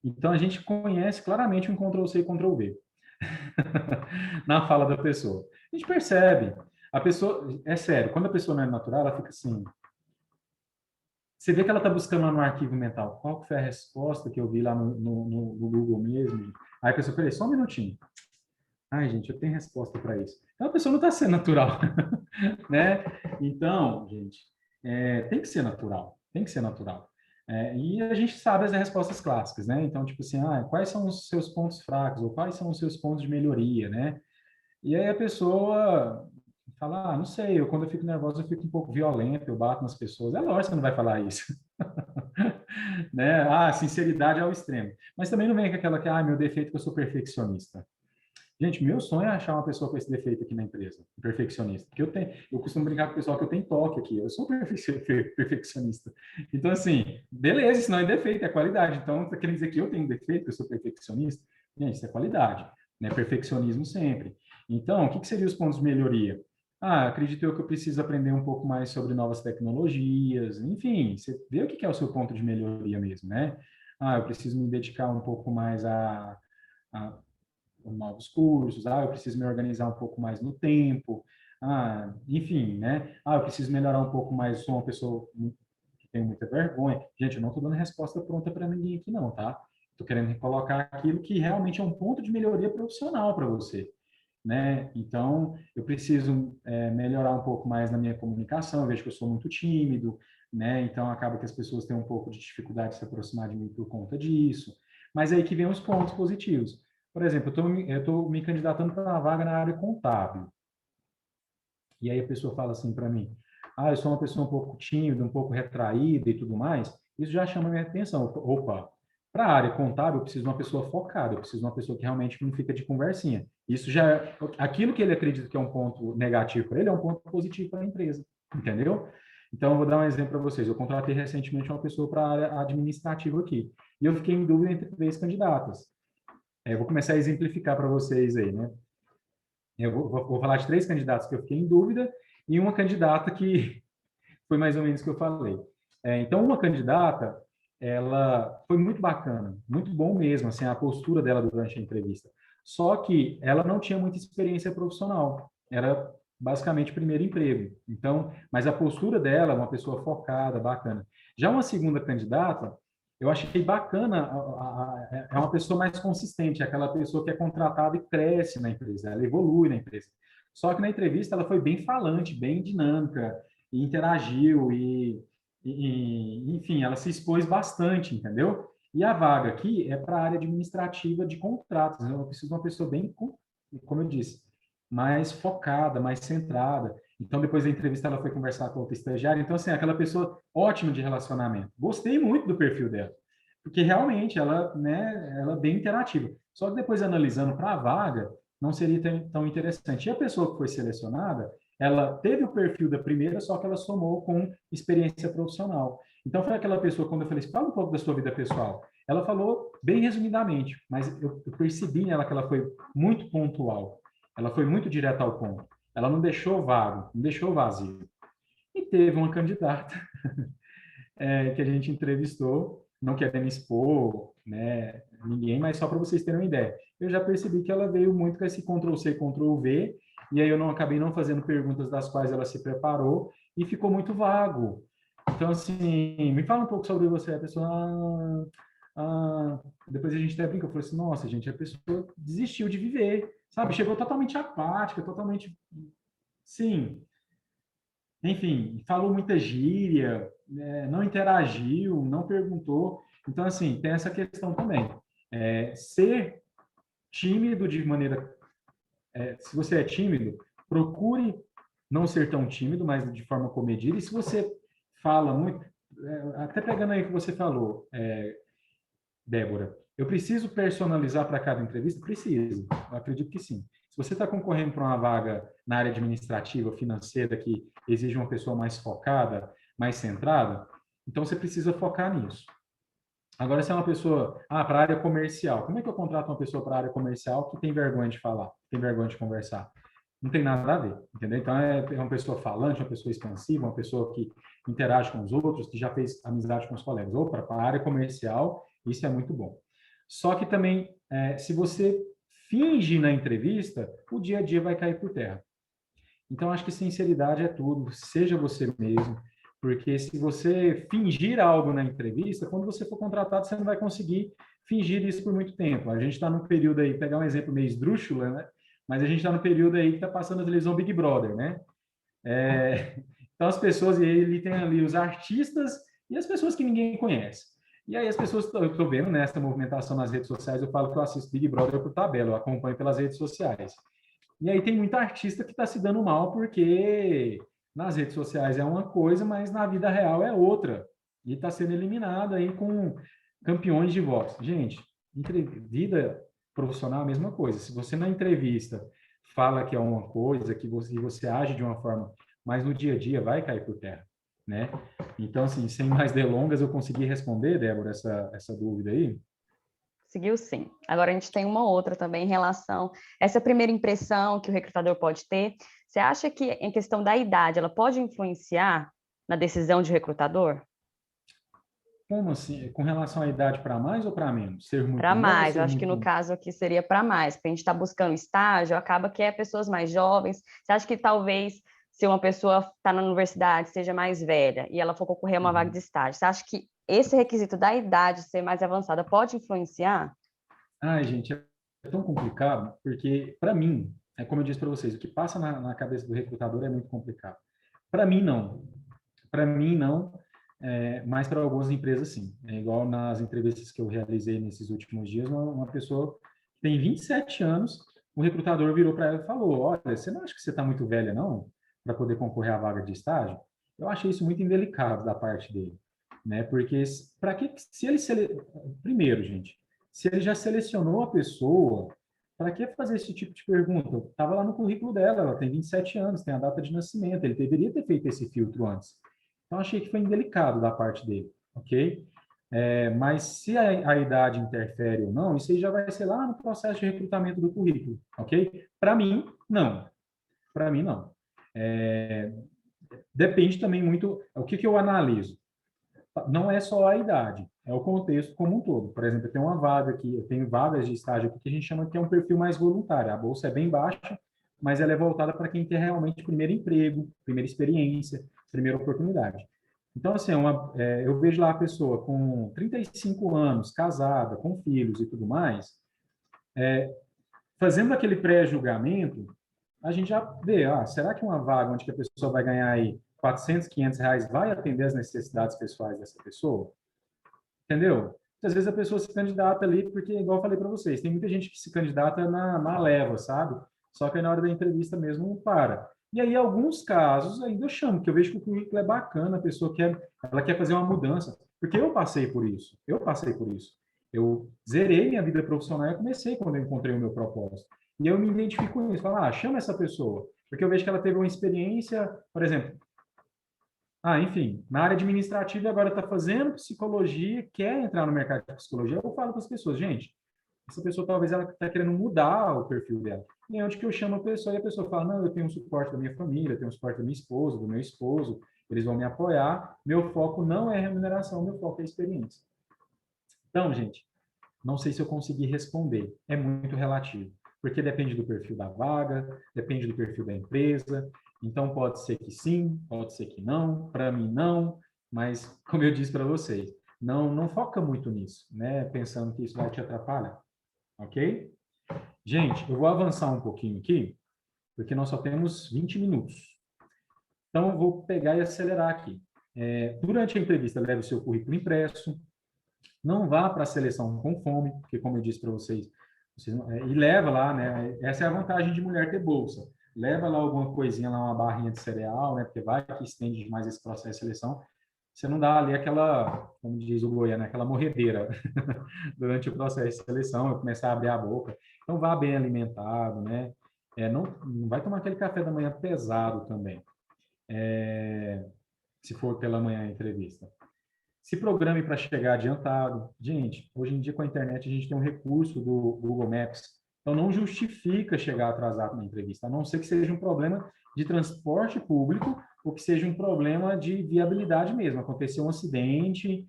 Então, a gente conhece claramente um Ctrl-C e Ctrl-V na fala da pessoa. A gente percebe. A pessoa, é sério, quando a pessoa não é natural, ela fica assim. Você vê que ela está buscando lá no arquivo mental. Qual que foi a resposta que eu vi lá no Google mesmo? Aí a pessoa, peraí, só um minutinho. Ai, gente, eu tenho resposta para isso. Então, a pessoa não está sendo natural, né? Então, gente, tem que ser natural. Tem que ser natural. E a gente sabe as respostas clássicas, né? Então, tipo assim, quais são os seus pontos fracos ou quais são os seus pontos de melhoria, né? E aí a pessoa fala, não sei, quando eu fico nervosa eu fico um pouco violento, eu bato nas pessoas. É lógico que você não vai falar isso, né? Sinceridade ao extremo. Mas também não vem com aquela que, meu defeito é que eu sou perfeccionista. Gente, meu sonho é achar uma pessoa com esse defeito aqui na empresa, um perfeccionista. Porque eu costumo brincar com o pessoal que eu tenho toque aqui, eu sou perfeccionista. Então, assim, beleza, isso não é defeito, é qualidade. Então, tá querendo dizer que eu tenho defeito, que eu sou perfeccionista? Gente, isso é qualidade, né? Perfeccionismo sempre. Então, o que seriam os pontos de melhoria? Acredito eu que eu preciso aprender um pouco mais sobre novas tecnologias, enfim, você vê o que é o seu ponto de melhoria mesmo, né? Eu preciso me dedicar um pouco mais a novos cursos, eu preciso me organizar um pouco mais no tempo, enfim, né? Eu preciso melhorar um pouco mais, sou uma pessoa que tem muita vergonha. Gente, eu não estou dando resposta pronta para ninguém aqui não, tá? Estou querendo colocar aquilo que realmente é um ponto de melhoria profissional para você, né? Então, eu preciso melhorar um pouco mais na minha comunicação, eu vejo que eu sou muito tímido, né? Então, acaba que as pessoas têm um pouco de dificuldade de se aproximar de mim por conta disso. Mas aí que vem os pontos positivos. Por exemplo, eu estou me candidatando para uma vaga na área contábil. E aí a pessoa fala assim para mim, eu sou uma pessoa um pouco tímida, um pouco retraída e tudo mais. Isso já chama minha atenção. Opa, para a área contábil, eu preciso de uma pessoa focada, eu preciso de uma pessoa que realmente não fica de conversinha. Isso já, aquilo que ele acredita que é um ponto negativo para ele, é um ponto positivo para a empresa, entendeu? Então, eu vou dar um exemplo para vocês. Eu contratei recentemente uma pessoa para a área administrativa aqui. E eu fiquei em dúvida entre 3 candidatas. Eu vou começar a exemplificar para vocês aí, né? Eu vou falar de 3 candidatos que eu fiquei em dúvida e uma candidata que foi mais ou menos o que eu falei. Então, uma candidata, ela foi muito bacana, muito bom mesmo, assim, a postura dela durante a entrevista. Só que ela não tinha muita experiência profissional. Era basicamente o primeiro emprego. Então, mas a postura dela, uma pessoa focada, bacana. Já uma segunda candidata, eu achei bacana, é uma pessoa mais consistente, é aquela pessoa que é contratada e cresce na empresa, ela evolui na empresa. Só que na entrevista ela foi bem falante, bem dinâmica, e interagiu, enfim, ela se expôs bastante, entendeu? E a vaga aqui é para a área administrativa de contratos. Eu preciso de uma pessoa bem, como eu disse, mais focada, mais centrada. Então, depois da entrevista, ela foi conversar com outra estagiária. Então, assim, aquela pessoa ótima de relacionamento. Gostei muito do perfil dela, porque realmente ela, né, ela é bem interativa. Só que depois, analisando para a vaga, não seria tão interessante. E a pessoa que foi selecionada, ela teve o perfil da primeira, só que ela somou com experiência profissional. Então, foi aquela pessoa, quando eu falei, fala um pouco da sua vida pessoal. Ela falou bem resumidamente, mas eu percebi nela que ela foi muito pontual. Ela foi muito direta ao ponto. Ela não deixou vago, não deixou vazio. E teve uma candidata que a gente entrevistou, não querendo expor, né, ninguém, mas só para vocês terem uma ideia. Eu já percebi que ela veio muito com esse Ctrl+C, Ctrl+V, e aí eu não acabei não fazendo perguntas das quais ela se preparou e ficou muito vago. Então, assim, me fala um pouco sobre você. A pessoa, depois a gente até brinca, eu falei assim, nossa, gente, a pessoa desistiu de viver, sabe? Chegou totalmente apática, totalmente, sim, enfim, falou muita gíria, né, não interagiu, não perguntou. Então, assim, tem essa questão também. Ser tímido de maneira... se você é tímido, procure não ser tão tímido, mas de forma comedida. E se você fala muito... até pegando aí o que você falou, Débora, eu preciso personalizar para cada entrevista? Preciso, eu acredito que sim. Se você está concorrendo para uma vaga na área administrativa, financeira, que exige uma pessoa mais focada, mais centrada, então você precisa focar nisso. Agora, se é uma pessoa, para a área comercial, como é que eu contrato uma pessoa para a área comercial que tem vergonha de falar, tem vergonha de conversar? Não tem nada a ver, entendeu? Então, é uma pessoa falante, uma pessoa expansiva, uma pessoa que interage com os outros, que já fez amizade com os colegas. Opa, para a área comercial, isso é muito bom. Só que também, se você finge na entrevista, o dia a dia vai cair por terra. Então, acho que sinceridade é tudo. Seja você mesmo. Porque se você fingir algo na entrevista, quando você for contratado, você não vai conseguir fingir isso por muito tempo. A gente está num período aí, pegar um exemplo meio esdrúxulo, né? Mas a gente está no período aí que está passando a televisão Big Brother, né? Então, as pessoas, e ele tem ali os artistas e as pessoas que ninguém conhece. E aí as pessoas, eu estou vendo nessa movimentação nas redes sociais, eu falo que eu assisto Big Brother por tabela, eu acompanho pelas redes sociais. E aí tem muita artista que está se dando mal porque nas redes sociais é uma coisa, mas na vida real é outra. E está sendo eliminado aí com campeões de votos. Gente, vida profissional é a mesma coisa. Se você na entrevista fala que é uma coisa, que você age de uma forma, mas no dia a dia vai cair por terra, né? Então, assim, sem mais delongas, eu consegui responder, Débora, essa dúvida aí? Seguiu sim. Agora a gente tem uma outra também em relação a essa primeira impressão que o recrutador pode ter. Você acha que em questão da idade, ela pode influenciar na decisão de recrutador? Como assim? Com relação à idade, para mais ou para menos? Ser muito Para novo ou mais, eu ser acho que no muito... caso aqui seria para mais, porque a gente está buscando estágio, acaba que é pessoas mais jovens. Você acha que talvez se uma pessoa está na universidade, seja mais velha, e ela for concorrer a uma vaga de Uhum. estágio, você acha que esse requisito da idade ser mais avançada pode influenciar? Ai, gente, é tão complicado, porque, para mim, é como eu disse para vocês, o que passa na cabeça do recrutador é muito complicado. Para mim, não. Para mim, não, mas para algumas empresas, sim. É igual nas entrevistas que eu realizei nesses últimos dias, uma pessoa que tem 27 anos, o recrutador virou para ela e falou: Olha, você não acha que você está muito velha, não, para poder concorrer à vaga de estágio? Eu achei isso muito indelicado da parte dele, né? Porque, para que, se ele. Primeiro, gente, se ele já selecionou a pessoa, para que fazer esse tipo de pergunta? Estava lá no currículo dela, ela tem 27 anos, tem a data de nascimento, ele deveria ter feito esse filtro antes. Então, achei que foi indelicado da parte dele, ok? Mas se a idade interfere ou não, isso aí já vai ser lá no processo de recrutamento do currículo, ok? Para mim, não. Para mim, não. Depende também muito, o que eu analiso? Não é só a idade. é o contexto como um todo. Por exemplo, eu tenho uma vaga aqui, eu tenho vagas de estágio aqui que a gente chama que é um perfil mais voluntário. A bolsa é bem baixa, mas ela é voltada para quem quer realmente primeiro emprego, primeira experiência, primeira oportunidade. Então, assim, eu vejo lá a pessoa com 35 anos, casada, com filhos e tudo mais, fazendo aquele pré-julgamento, a gente já vê, será que uma vaga onde que a pessoa vai ganhar aí 400, 500 reais vai atender as necessidades pessoais dessa pessoa? Entendeu? Às vezes a pessoa se candidata ali, porque, igual eu falei para vocês, tem muita gente que se candidata na leva, sabe? Só que aí na hora da entrevista mesmo para. E aí, alguns casos, ainda eu chamo, porque eu vejo que o currículo é bacana, a pessoa ela quer fazer uma mudança. Porque eu passei por isso. Eu passei por isso. Eu zerei minha vida profissional e comecei quando eu encontrei o meu propósito. E eu me identifico com isso. Falo, chama essa pessoa. Porque eu vejo que ela teve uma experiência, por exemplo, enfim, na área administrativa agora está fazendo psicologia, quer entrar no mercado de psicologia, eu falo para as pessoas, gente, essa pessoa talvez ela está querendo mudar o perfil dela. E é onde que eu chamo a pessoa e a pessoa fala, não, eu tenho um suporte da minha família, eu tenho um suporte da minha esposa, do meu esposo, eles vão me apoiar, meu foco não é remuneração, meu foco é experiência. Então, gente, não sei se eu consegui responder, é muito relativo, porque depende do perfil da vaga, depende do perfil da empresa, então pode ser que sim, pode ser que não, para mim não, mas como eu disse para vocês, não foca muito nisso, né, pensando que isso vai te atrapalhar, ok? Gente, eu vou avançar um pouquinho aqui, porque nós só temos 20 minutos. Então, eu vou pegar e acelerar aqui. Durante a entrevista, leve o seu currículo impresso, não vá para a seleção com fome, porque, como eu disse para vocês, e leva lá, né? Essa é a vantagem de mulher ter bolsa. Leva lá alguma coisinha, lá uma barrinha de cereal, né? Porque vai que estende demais esse processo de seleção. Você não dá ali aquela, como diz o Goiânia, né? Aquela morredeira durante o processo de seleção, eu começar a abrir a boca. Então, vá bem alimentado, né? Não vai tomar aquele café da manhã pesado também, se for pela manhã a entrevista. Se programe para chegar adiantado. Gente, hoje em dia com a internet a gente tem um recurso do Google Maps. Então não justifica chegar atrasado na entrevista, a não ser que seja um problema de transporte público ou que seja um problema de viabilidade mesmo. Aconteceu um acidente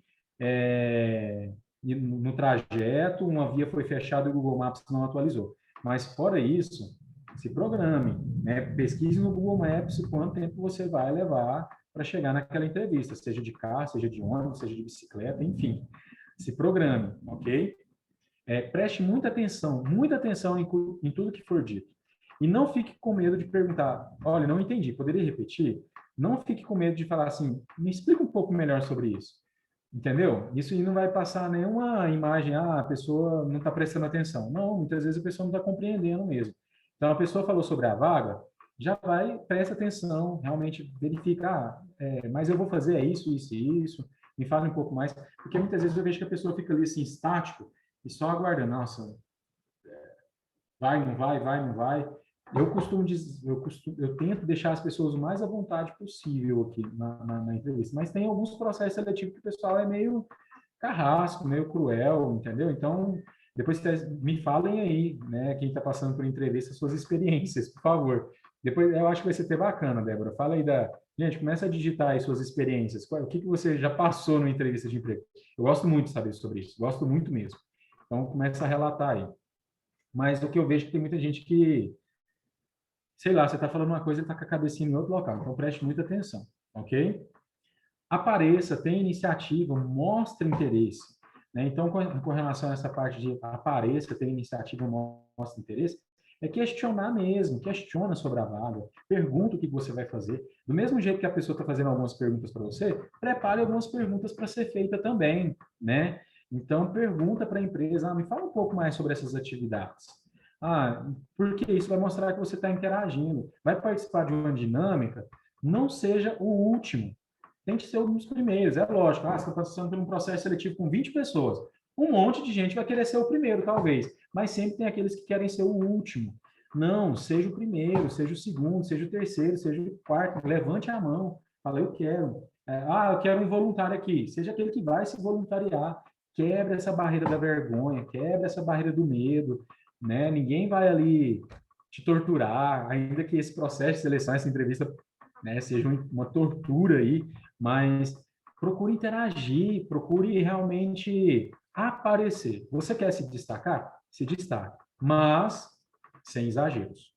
no trajeto, uma via foi fechada e o Google Maps não atualizou. Mas fora isso, se programe, né? Pesquise no Google Maps quanto tempo você vai levar para chegar naquela entrevista, seja de carro, seja de ônibus, seja de bicicleta, enfim. Se programe, ok? Preste muita atenção em tudo que for dito. E não fique com medo de perguntar, olha, não entendi, poderia repetir? Não fique com medo de falar assim, me explica um pouco melhor sobre isso. Entendeu? Isso aí não vai passar nenhuma imagem, a pessoa não está prestando atenção. Não, muitas vezes a pessoa não está compreendendo mesmo. Então, a pessoa falou sobre a vaga, já vai, presta atenção, realmente verifica, mas eu vou fazer isso, isso e isso, me fala um pouco mais, porque muitas vezes eu vejo que a pessoa fica ali assim, estático, e só aguardando, nossa, vai, não vai, vai, não vai. Eu costumo dizer, eu tento deixar as pessoas o mais à vontade possível aqui na entrevista, mas tem alguns processos seletivos que o pessoal é meio carrasco, meio cruel, entendeu? Então, depois vocês me falem aí, né, quem está passando por entrevista, suas experiências, por favor. Depois, eu acho que vai ser até bacana, Débora. Fala aí da... Gente, começa a digitar aí suas experiências. O que você já passou numa entrevista de emprego? Eu gosto muito de saber sobre isso, gosto muito mesmo. Então, começa a relatar aí. Mas o que eu vejo é que tem muita gente que, sei lá, você está falando uma coisa e está com a cabecinha em outro local. Então, preste muita atenção, ok? Apareça, tenha iniciativa, mostre interesse. Né? Então, com relação a essa parte de apareça, tenha iniciativa, mostre interesse, é questionar mesmo, questiona sobre a vaga, pergunta o que você vai fazer. Do mesmo jeito que a pessoa está fazendo algumas perguntas para você, prepare algumas perguntas para ser feita também, né? Então, pergunta para a empresa, me fala um pouco mais sobre essas atividades. Porque isso vai mostrar que você está interagindo. Vai participar de uma dinâmica, não seja o último. Tem que ser um dos primeiros, é lógico. Você está passando por um processo seletivo com 20 pessoas. Um monte de gente vai querer ser o primeiro, talvez. Mas sempre tem aqueles que querem ser o último. Não, seja o primeiro, seja o segundo, seja o terceiro, seja o quarto. Levante a mão. Fala, eu quero. Eu quero um voluntário aqui. Seja aquele que vai se voluntariar. Quebra essa barreira da vergonha, quebra essa barreira do medo. Né? Ninguém vai ali te torturar, ainda que esse processo de seleção, essa entrevista, né, seja uma tortura aí, mas procure interagir, procure realmente aparecer. Você quer se destacar? Se destaque, mas sem exageros.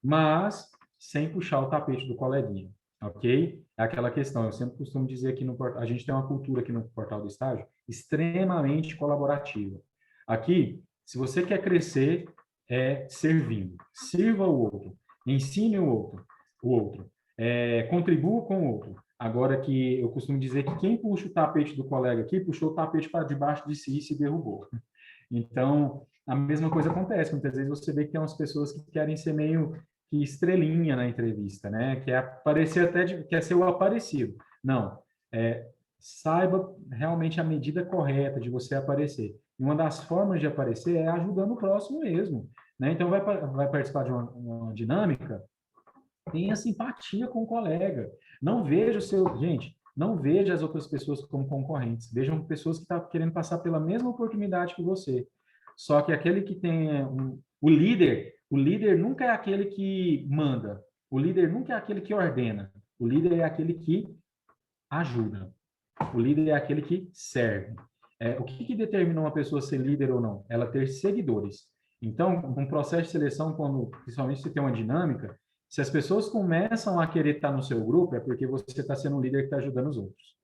Mas sem puxar o tapete do coleguinha, ok? É aquela questão, eu sempre costumo dizer aqui no portal, a gente tem uma cultura aqui no Portal do Estágio extremamente colaborativa. Aqui, se você quer crescer, é servindo. Sirva o outro, ensine o outro, contribua com o outro. Agora que eu costumo dizer que quem puxa o tapete do colega aqui, puxou o tapete para debaixo de si e se derrubou. Então, a mesma coisa acontece. Muitas vezes você vê que tem umas pessoas que querem ser meio que estrelinha na entrevista, né? Quer aparecer quer ser o aparecido. Não. Saiba realmente a medida correta de você aparecer. E uma das formas de aparecer é ajudando o próximo mesmo, né? Então, vai participar de uma dinâmica, tenha simpatia com o colega. Não veja o seu... Gente, não veja as outras pessoas como concorrentes. Vejam pessoas que estão querendo passar pela mesma oportunidade que você. Só que aquele que tem o líder nunca é aquele que manda. O líder nunca é aquele que ordena. O líder é aquele que ajuda. O líder é aquele que serve. O que determina uma pessoa ser líder ou não? Ela ter seguidores. Então, um processo de seleção, quando principalmente você tem uma dinâmica, se as pessoas começam a querer estar no seu grupo, é porque você está sendo um líder que está ajudando os outros.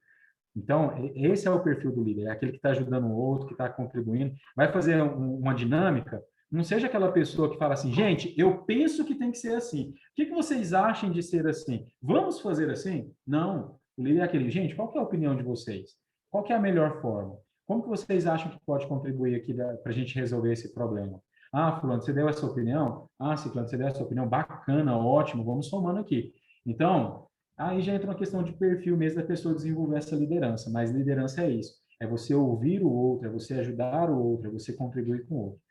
Então, esse é o perfil do líder, é aquele que está ajudando o outro, que está contribuindo. Vai fazer uma dinâmica, não seja aquela pessoa que fala assim, gente, eu penso que tem que ser assim. O que vocês acham de ser assim? Vamos fazer assim? Não. O líder é aquele, gente, qual que é a opinião de vocês? Qual que é a melhor forma? Como que vocês acham que pode contribuir aqui para a gente resolver esse problema? Ah, fulano, você deu essa opinião? Ah, Ciclano, você deu essa opinião? Bacana, ótimo, vamos somando aqui. Então, aí já entra uma questão de perfil mesmo da pessoa desenvolver essa liderança, mas liderança é isso, é você ouvir o outro, é você ajudar o outro, é você contribuir com o outro.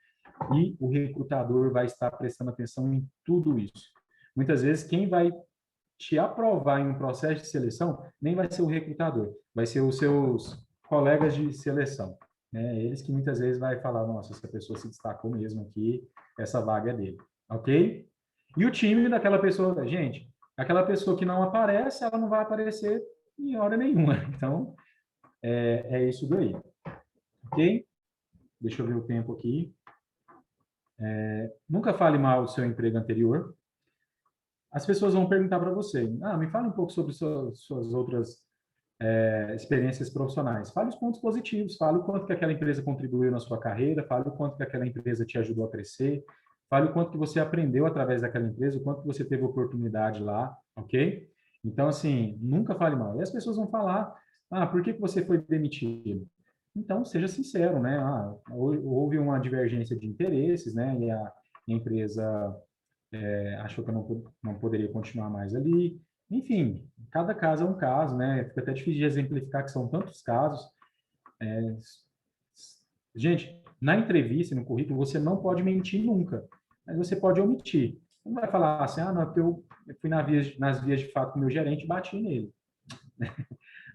E o recrutador vai estar prestando atenção em tudo isso. Muitas vezes, quem vai te aprovar em um processo de seleção nem vai ser o recrutador, vai ser os seus colegas de seleção. Né? Eles que muitas vezes vai falar, nossa, essa pessoa se destacou mesmo aqui, essa vaga é dele. Ok? E o time daquela pessoa, gente, aquela pessoa que não aparece, ela não vai aparecer em hora nenhuma. Então, é isso daí. Ok? Deixa eu ver o tempo aqui. Nunca fale mal do seu emprego anterior. As pessoas vão perguntar para você, me fala um pouco sobre suas outras experiências profissionais. Fale os pontos positivos, fale o quanto que aquela empresa contribuiu na sua carreira, fale o quanto que aquela empresa te ajudou a crescer, fale o quanto que você aprendeu através daquela empresa, o quanto que você teve oportunidade lá, ok? Então, assim, nunca fale mal. E as pessoas vão falar, por que você foi demitido? Então, seja sincero, né? Houve uma divergência de interesses, né? E a empresa achou que eu não poderia continuar mais ali. Enfim, cada caso é um caso, né? Fica até difícil de exemplificar que são tantos casos. É, gente, na entrevista, no currículo, você não pode mentir nunca, mas você pode omitir. Não vai falar assim, não, porque eu fui nas vias de fato com o meu gerente e bati nele.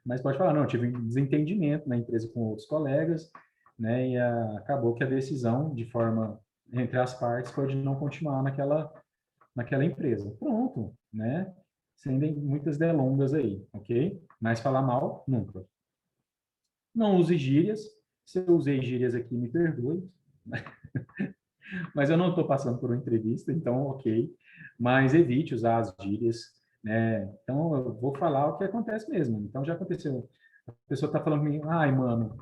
Mas pode falar, não, tive um desentendimento na empresa com outros colegas, né? E acabou que a decisão, de forma entre as partes, foi de não continuar naquela empresa. Pronto, né? Sem muitas delongas aí, ok? Mas falar mal, nunca. Não use gírias. Se eu usei gírias aqui, me perdoe. Mas eu não estou passando por uma entrevista, então, ok. Mas evite usar as gírias, né? Então, eu vou falar o que acontece mesmo. Então, já aconteceu. A pessoa está falando comigo, ai, mano,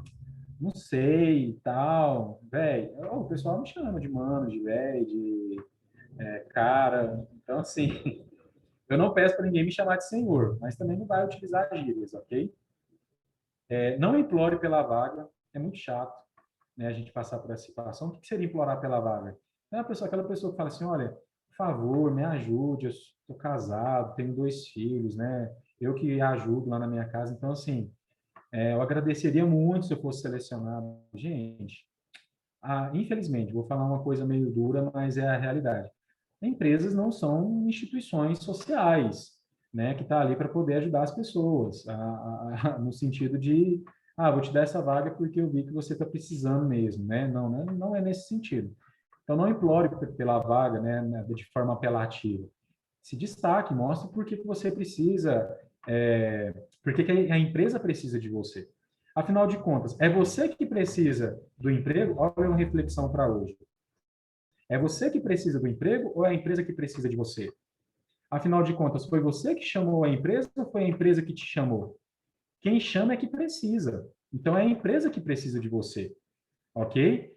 não sei, tal, velho. O pessoal me chama de mano, de velho, de cara. Então, assim, eu não peço para ninguém me chamar de senhor, mas também não vai utilizar gírias, ok? Não implore pela vaga, é muito chato, né, a gente passar por essa situação. O que seria implorar pela vaga? É aquela pessoa que fala assim, olha, por favor, me ajude, eu estou casado, tenho 2 filhos, né? Eu que ajudo lá na minha casa. Então, assim, eu agradeceria muito se eu fosse selecionado. Gente, infelizmente, vou falar uma coisa meio dura, mas é a realidade. Empresas não são instituições sociais, né, que está ali para poder ajudar as pessoas, no sentido de, vou te dar essa vaga porque eu vi que você está precisando mesmo, né? Não, não é nesse sentido. Então, não implore pela vaga, né, de forma apelativa. Se destaque, mostre por que você precisa Por que que a empresa precisa de você? Afinal de contas, é você que precisa do emprego? Olha uma reflexão para hoje. É você que precisa do emprego ou é a empresa que precisa de você? Afinal de contas, foi você que chamou a empresa ou foi a empresa que te chamou? Quem chama é que precisa. Então, é a empresa que precisa de você, ok?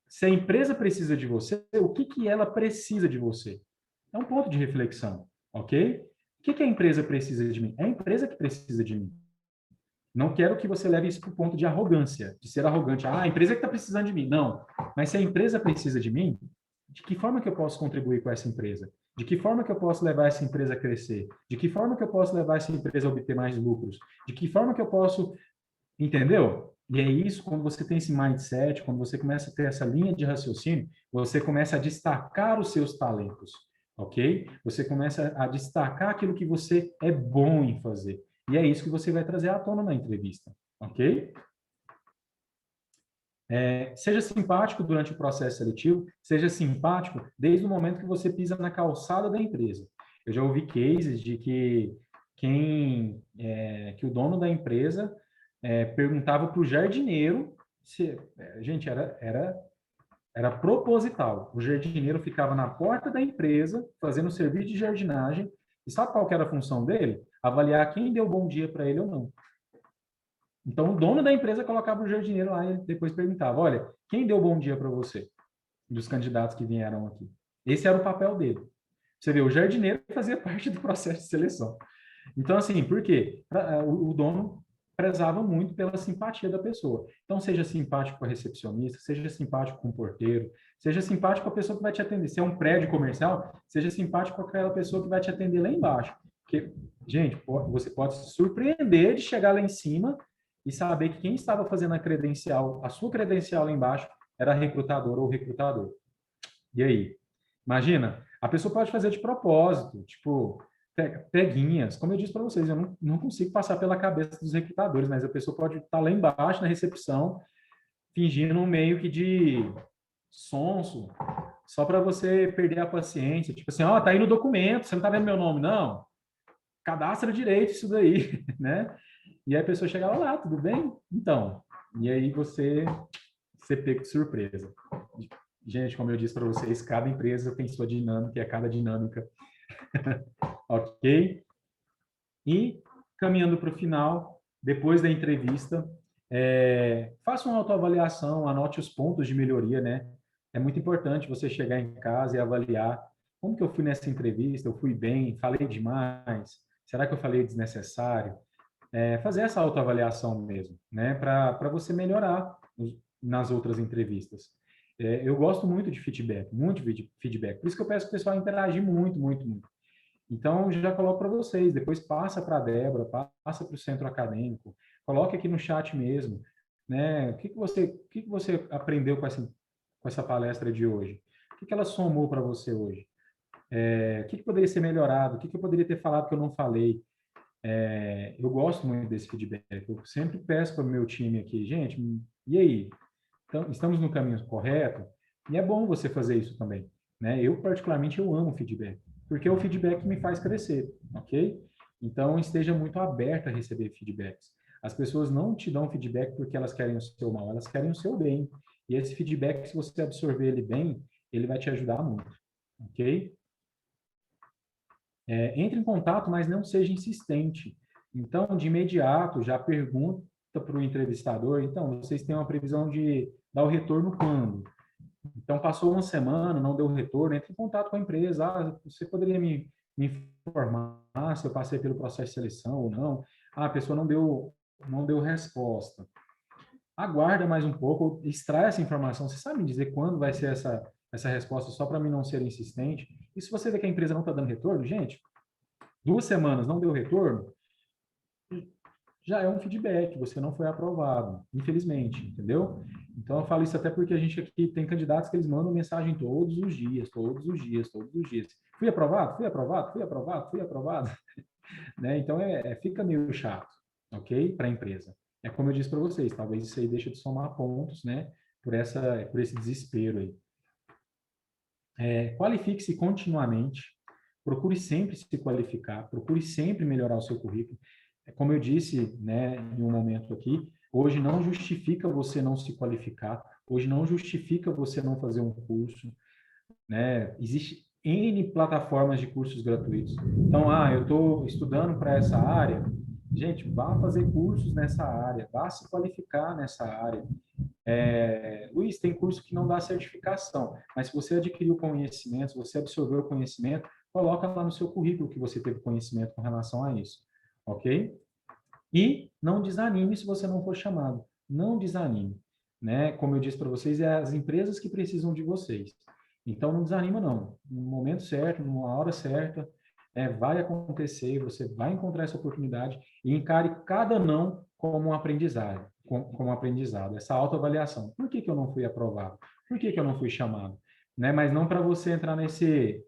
Se a empresa precisa de você, o que que ela precisa de você? É um ponto de reflexão, ok? O que que a empresa precisa de mim? É a empresa que precisa de mim. Não quero que você leve isso para o ponto de arrogância, de ser arrogante. Ah, a empresa que está precisando de mim. Não. Mas se a empresa precisa de mim, de que forma que eu posso contribuir com essa empresa? De que forma que eu posso levar essa empresa a crescer? De que forma que eu posso levar essa empresa a obter mais lucros? De que forma que eu posso... Entendeu? E é isso, quando você tem esse mindset, quando você começa a ter essa linha de raciocínio, você começa a destacar os seus talentos, ok? Você começa a destacar aquilo que você é bom em fazer. E é isso que você vai trazer à tona na entrevista, ok? Seja simpático durante o processo seletivo, seja simpático desde o momento que você pisa na calçada da empresa. Eu já ouvi cases de que que o dono da empresa perguntava para o jardineiro se, gente, era proposital. O jardineiro ficava na porta da empresa fazendo serviço de jardinagem. E sabe qual que era a função dele? Avaliar quem deu bom dia para ele ou não. Então, o dono da empresa colocava o jardineiro lá e depois perguntava: olha, quem deu bom dia para você? Dos candidatos que vieram aqui. Esse era o papel dele. Você vê, o jardineiro fazia parte do processo de seleção. Então, assim, por quê? O dono prezava muito pela simpatia da pessoa. Então, seja simpático com a recepcionista, seja simpático com o porteiro, seja simpático com a pessoa que vai te atender. Se é um prédio comercial, seja simpático com aquela pessoa que vai te atender lá embaixo. Porque, gente, você pode se surpreender de chegar lá em cima e saber que quem estava fazendo a sua credencial lá embaixo, era recrutador ou recrutador. E aí? Imagina, a pessoa pode fazer de propósito, tipo, peguinhas. Como eu disse para vocês, eu não consigo passar pela cabeça dos recrutadores, mas a pessoa pode estar lá embaixo na recepção, fingindo um meio que de sonso, só para você perder a paciência. Tipo assim, ó, tá aí no documento, você não tá vendo meu nome, não? Cadastra direito isso daí, né? E aí a pessoa chega lá, tudo bem? Então, e aí você pega de surpresa. Gente, como eu disse para vocês, cada empresa tem sua dinâmica e a cada dinâmica, ok? E caminhando para o final, depois da entrevista, faça uma autoavaliação, anote os pontos de melhoria, né? É muito importante você chegar em casa e avaliar como que eu fui nessa entrevista, eu fui bem, falei demais, será que eu falei desnecessário? Fazer essa autoavaliação mesmo, né? Para você melhorar nas outras entrevistas. Eu gosto muito de feedback. Por isso que eu peço para o pessoal interagir muito, muito, muito. Então, já coloco para vocês, depois passa para a Débora, passa para o centro acadêmico, coloque aqui no chat mesmo, né? O que que você aprendeu com essa palestra de hoje? O que que ela somou para você hoje? O que que poderia ser melhorado? O que que eu poderia ter falado que eu não falei? Eu gosto muito desse feedback. Eu sempre peço para o meu time aqui, gente, e aí? Então, estamos no caminho correto? E é bom você fazer isso também, né? Eu, particularmente, eu amo feedback, porque é o feedback que me faz crescer, ok? Então, esteja muito aberto a receber feedbacks. As pessoas não te dão feedback porque elas querem o seu mal, elas querem o seu bem. E esse feedback, se você absorver ele bem, ele vai te ajudar muito, ok? Entre em contato, mas não seja insistente. Então, de imediato, já pergunta para o entrevistador, então, vocês têm uma previsão de dar o retorno quando? Então, passou uma semana, não deu retorno, entre em contato com a empresa. Ah, você poderia me informar se eu passei pelo processo de seleção ou não? Ah, a pessoa não deu resposta. Aguarda mais um pouco, extrai essa informação. Você sabe me dizer quando vai ser essa resposta, só para mim não ser insistente? E se você vê que a empresa não está dando retorno, gente, 2 semanas não deu retorno, já é um feedback, você não foi aprovado, infelizmente, entendeu? Então eu falo isso até porque a gente aqui tem candidatos que eles mandam mensagem todos os dias, todos os dias, todos os dias. Fui aprovado, fui aprovado, fui aprovado, fui aprovado, né? Então fica meio chato, ok? Para a empresa. É como eu disse para vocês, talvez isso aí deixe de somar pontos, né? Por esse desespero aí. Qualifique-se continuamente. procure sempre se qualificar, procure sempre melhorar o seu currículo. Como eu disse, né, em um momento aqui, hoje não justifica você não se qualificar, hoje não justifica você não fazer um curso, né? Existe N plataformas de cursos gratuitos. Então, eu estou estudando para essa área. Gente, vá fazer cursos nessa área, vá se qualificar nessa área. Luiz, tem curso que não dá certificação, mas se você adquiriu conhecimento, se você absorveu o conhecimento, coloca lá no seu currículo que você teve conhecimento com relação a isso, ok? E não desanime se você não for chamado. Não desanime, né? Como eu disse para vocês, é as empresas que precisam de vocês. Então não desanima não. No momento certo, numa hora certa, vai acontecer, você vai encontrar essa oportunidade e encare cada não como um aprendizado, como um aprendizado. Essa autoavaliação. Por que que eu não fui aprovado? Por que que eu não fui chamado? Né? Mas não para você entrar nesse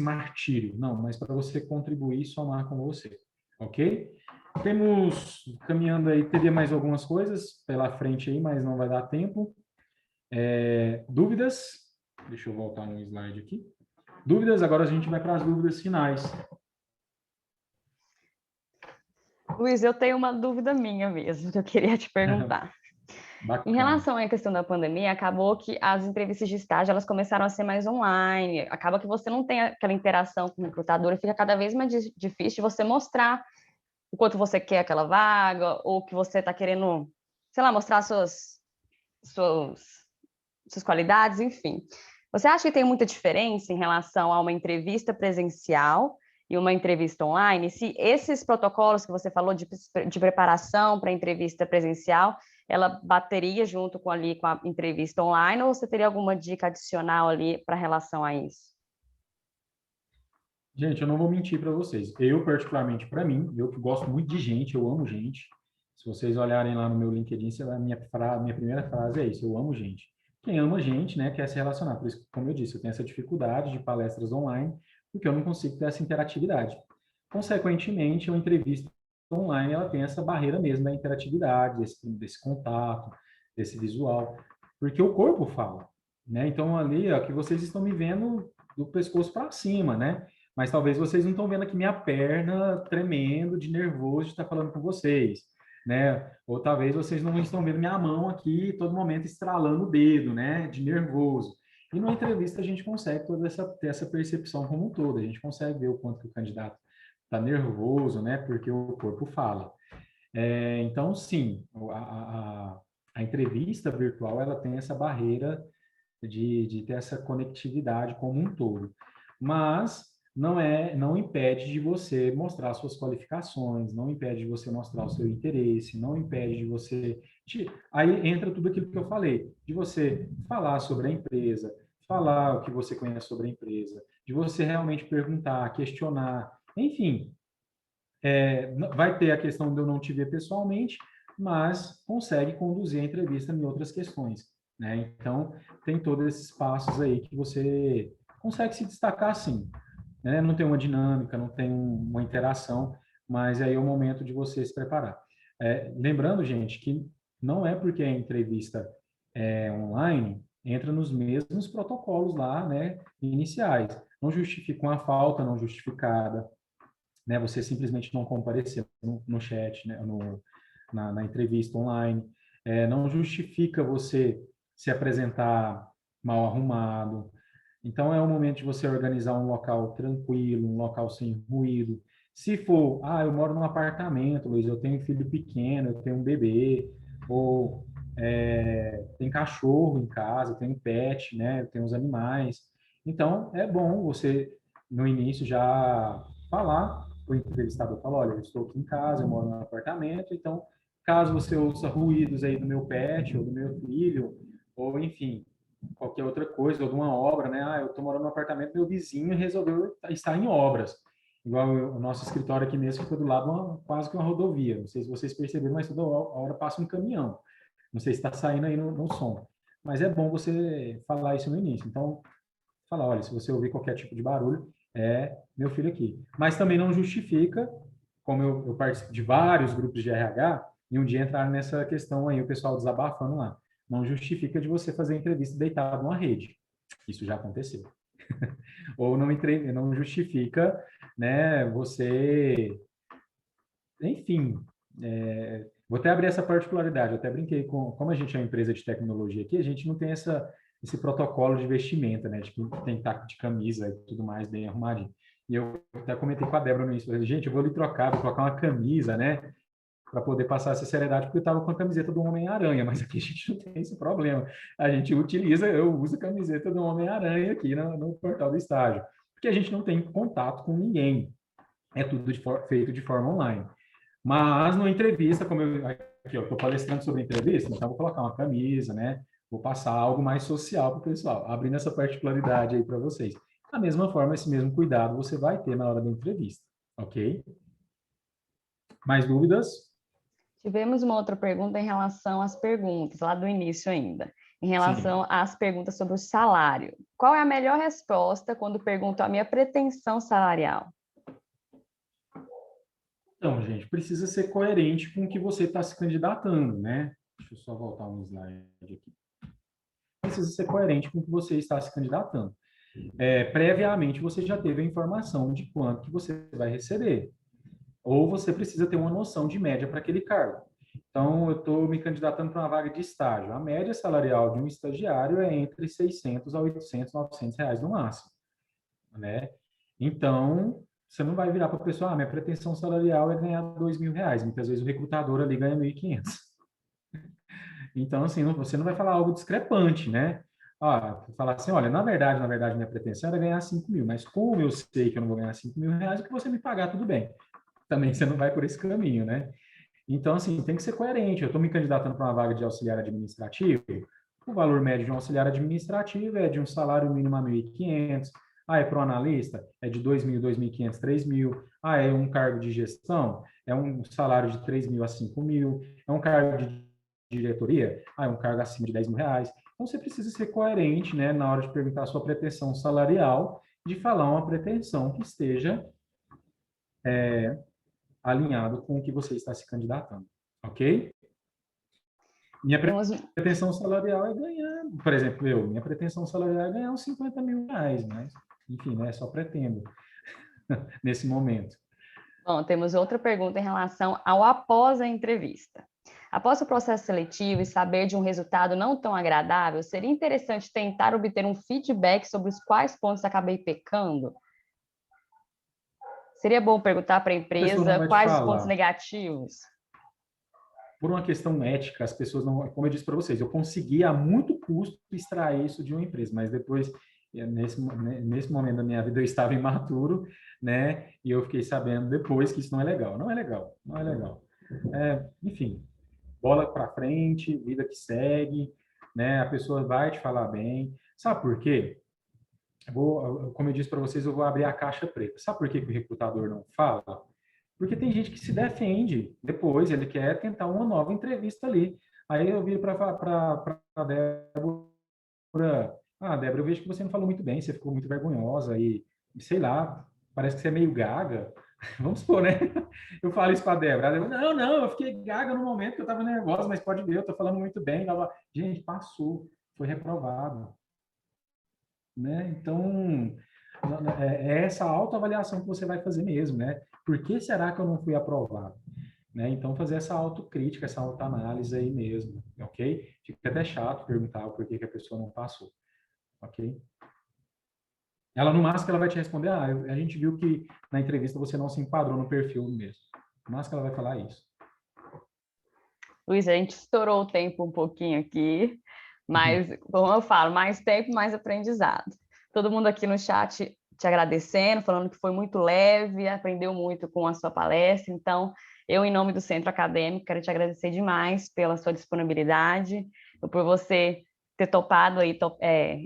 martírio, não, mas para você contribuir e somar com você, ok? Temos, caminhando aí, teria mais algumas coisas pela frente aí, mas não vai dar tempo. Dúvidas? Deixa eu voltar um slide aqui. Dúvidas, agora a gente vai para as dúvidas finais. Luiz, eu tenho uma dúvida minha mesmo, que eu queria te perguntar. Em Bacana. relação à questão da pandemia, acabou que as entrevistas de estágio elas começaram a ser mais online. Acaba que você não tem aquela interação com o recrutador e fica cada vez mais difícil de você mostrar o quanto você quer aquela vaga ou que você está querendo, sei lá, mostrar suas qualidades, enfim. Você acha que tem muita diferença em relação a uma entrevista presencial e uma entrevista online? Se esses protocolos que você falou de preparação para a entrevista presencial, ela bateria junto com a entrevista online, ou você teria alguma dica adicional ali para relação a isso? Gente, eu não vou mentir para vocês. Eu, particularmente, para mim, eu que gosto muito de gente, eu amo gente. Se vocês olharem lá no meu LinkedIn, minha primeira frase é isso, eu amo gente. Quem ama gente, né, quer se relacionar. Por isso, como eu disse, eu tenho essa dificuldade de palestras online, porque eu não consigo ter essa interatividade. Consequentemente, uma entrevista online, ela tem essa barreira mesmo da interatividade, desse contato, desse visual, porque o corpo fala, né? Então, ali, ó, que vocês estão me vendo do pescoço para cima, né? Mas talvez vocês não estão vendo aqui minha perna tremendo de nervoso de estar falando com vocês, né? Ou talvez vocês não estão vendo minha mão aqui todo momento estralando o dedo, né? De nervoso. E numa entrevista a gente consegue ter essa percepção como um todo, a gente consegue ver o quanto que o candidato está nervoso, né? Porque o corpo fala. Então, sim, a entrevista virtual ela tem essa barreira de ter essa conectividade como um todo. Mas não impede de você mostrar suas qualificações, não impede de você mostrar o seu interesse, não impede de você... Aí entra tudo aquilo que eu falei, de você falar sobre a empresa, falar o que você conhece sobre a empresa, de você realmente perguntar, questionar, enfim, vai ter a questão de eu não te ver pessoalmente, mas consegue conduzir a entrevista em outras questões, né? Então, tem todos esses passos aí que você consegue se destacar sim, né? Não tem uma dinâmica, não tem uma interação, mas aí é o momento de você se preparar. Lembrando, gente, que não é porque a entrevista é online, entra nos mesmos protocolos lá, né, iniciais. Não justifica uma falta não justificada, né? Você simplesmente não comparecer no chat, né? Na entrevista online. Não justifica você se apresentar mal arrumado. Então, é o momento de você organizar um local tranquilo, um local sem ruído. Se for, eu moro num apartamento, Luiz, eu tenho um filho pequeno, eu tenho um bebê, ou tem cachorro em casa, tem pet, né? Tem os animais. Então, é bom você, no início, já falar, o entrevistador fala, olha, eu estou aqui em casa, eu moro num apartamento, então, caso você ouça ruídos aí do meu pet ou do meu filho, ou enfim, qualquer outra coisa, ou de uma obra, né? Eu estou morando num apartamento, meu vizinho resolveu estar em obras. Igual o nosso escritório aqui mesmo fica do lado quase que uma rodovia. Não sei se vocês perceberam, mas toda hora passa um caminhão. Não sei se está saindo aí no som. Mas é bom você falar isso no início. Então, falar, olha, se você ouvir qualquer tipo de barulho, é meu filho aqui. Mas também não justifica, como eu participo de vários grupos de RH, e um dia entraram nessa questão aí, o pessoal desabafando lá. Não justifica de você fazer entrevista deitado numa rede. Isso já aconteceu. Ou não justifica, né, você, enfim, vou até abrir essa particularidade, eu até brinquei como a gente é uma empresa de tecnologia aqui, a gente não tem esse protocolo de vestimenta, né, de que tem que estar de camisa e tudo mais bem arrumadinho. E eu até comentei com a Débora no início, falei, gente, eu vou lhe trocar, vou colocar uma camisa, né, para poder passar essa seriedade, porque eu estava com a camiseta do Homem-Aranha, mas aqui a gente não tem esse problema. A gente eu uso a camiseta do Homem-Aranha aqui no portal do estágio, porque a gente não tem contato com ninguém. É tudo feito de forma online. Mas na entrevista, como eu aqui, eu estou palestrando sobre entrevista, então vou colocar uma camisa, né? Vou passar algo mais social para o pessoal, abrindo essa particularidade aí para vocês. Da mesma forma, esse mesmo cuidado você vai ter na hora da entrevista, ok? Mais dúvidas? Tivemos uma outra pergunta em relação às perguntas, lá do início ainda, em Sim. relação às perguntas sobre o salário. Qual é a melhor resposta quando pergunto a minha pretensão salarial? Então, gente, precisa ser coerente com o que você está se candidatando, né? Deixa eu só voltar um slide aqui. Precisa ser coerente com o que você está se candidatando. Previamente, você já teve a informação de quanto que você vai receber. Ou você precisa ter uma noção de média para aquele cargo. Então, eu estou me candidatando para uma vaga de estágio. A média salarial de um estagiário é entre 600 a 800, 900 reais no máximo, né? Então, você não vai virar para a pessoa, minha pretensão salarial é ganhar 2 mil reais. Muitas vezes o recrutador ali ganha 1.500. Então, assim, você não vai falar algo discrepante, né? Falar assim, olha, na verdade, minha pretensão era ganhar 5 mil, mas como eu sei que eu não vou ganhar 5 mil reais, o que você me pagar, tudo bem. Também você não vai por esse caminho, né? Então, assim, tem que ser coerente. Eu estou me candidatando para uma vaga de auxiliar administrativo, o valor médio de um auxiliar administrativo é de um salário mínimo a 1.500. É para um analista? É de 2.000, 2.500, 3.000. É um cargo de gestão? É um salário de 3.000 a 5.000. É um cargo de diretoria? É um cargo acima de 10 mil reais. Então, você precisa ser coerente, né, na hora de perguntar a sua pretensão salarial, de falar uma pretensão que esteja alinhado com o que você está se candidatando, ok? Minha Temos, pretensão salarial é ganhar, por exemplo, minha pretensão salarial é ganhar uns 50 mil reais, mas, enfim, né, só pretendo nesse momento. bom, temos outra pergunta em relação ao após a entrevista. Após o processo seletivo e saber de um resultado não tão agradável, seria interessante tentar obter um feedback sobre os quais pontos acabei pecando? Seria bom perguntar para a A pessoa não empresa vai te quais os pontos falar. negativos? Por uma questão ética, as pessoas não, como eu disse para vocês, eu consegui a muito custo extrair isso de uma empresa, mas depois, nesse momento da minha vida, eu estava imaturo, né, e eu fiquei sabendo depois que isso não é legal. Não é legal, não é legal. Enfim, bola para frente, vida que segue, né? A pessoa vai te falar bem. Sabe por quê? Como eu disse para vocês, eu vou abrir a caixa preta. Sabe por que que o recrutador não fala? Porque tem gente que se defende depois, ele quer tentar uma nova entrevista ali. Aí eu viro para a Débora, Débora, eu vejo que você não falou muito bem, você ficou muito vergonhosa e sei lá, parece que você é meio gaga. Vamos supor, né? Eu falo isso para a Débora. Não, não, eu fiquei gaga no momento que eu estava nervosa, mas pode ver, eu estou falando muito bem. Gente, passou, foi reprovado, né? Então, é essa autoavaliação que você vai fazer mesmo, né? Por que será que eu não fui aprovado? Né? Então, fazer essa autocrítica, essa autoanálise aí mesmo, ok? Fica até chato perguntar por que que a pessoa não passou, ok? Ela, no máximo, ela vai te responder, a gente viu que na entrevista você não se enquadrou no perfil mesmo. No máximo, ela vai falar isso. Luiz, a gente estourou o tempo um pouquinho aqui, mas, como eu falo, mais tempo, mais aprendizado. Todo mundo aqui no chat te agradecendo, falando que foi muito leve, aprendeu muito com a sua palestra. Então, eu, em nome do Centro Acadêmico, quero te agradecer demais pela sua disponibilidade, por você ter topado aí,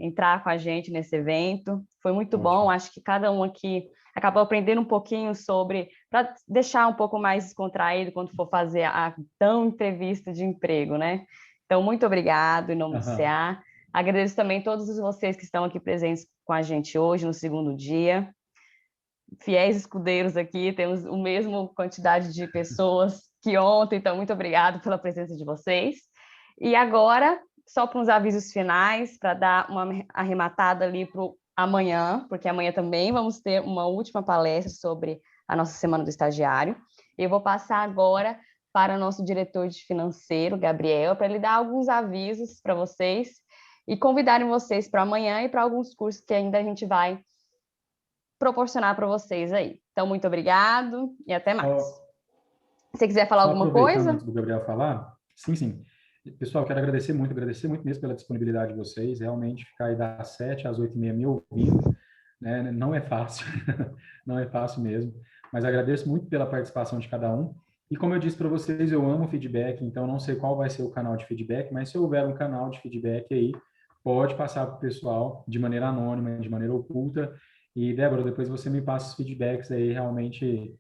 entrar com a gente nesse evento. Foi muito bom, Ótimo. acho que cada um aqui acabou aprendendo um pouquinho sobre, para deixar um pouco mais descontraído quando for fazer a tão entrevista de emprego, né? Então, muito obrigado em nome do Uhum. CA. Agradeço também todos vocês que estão aqui presentes com a gente hoje, no segundo dia. Fiéis escudeiros aqui, temos a mesma quantidade de pessoas que ontem, então, muito obrigado pela presença de vocês. E agora, só para uns avisos finais, para dar uma arrematada ali para o amanhã, porque amanhã também vamos ter uma última palestra sobre a nossa Semana do Estagiário. Eu vou passar agora para o nosso diretor de financeiro, Gabriel, para ele dar alguns avisos para vocês e convidarem vocês para amanhã e para alguns cursos que ainda a gente vai proporcionar para vocês aí. Então, muito obrigado e até mais. Só, Se você quiser falar só alguma aproveitando coisa? antes do Gabriel falar, sim, sim. Pessoal, quero agradecer muito mesmo pela disponibilidade de vocês. Realmente, ficar aí das 7 às 8h30 me ouvindo, né, não é fácil, não é fácil mesmo. Mas agradeço muito pela participação de cada um. E como eu disse para vocês, eu amo feedback, então não sei qual vai ser o canal de feedback, mas se houver um canal de feedback aí, pode passar para o pessoal de maneira anônima, de maneira oculta. E, Débora, depois você me passa os feedbacks aí realmente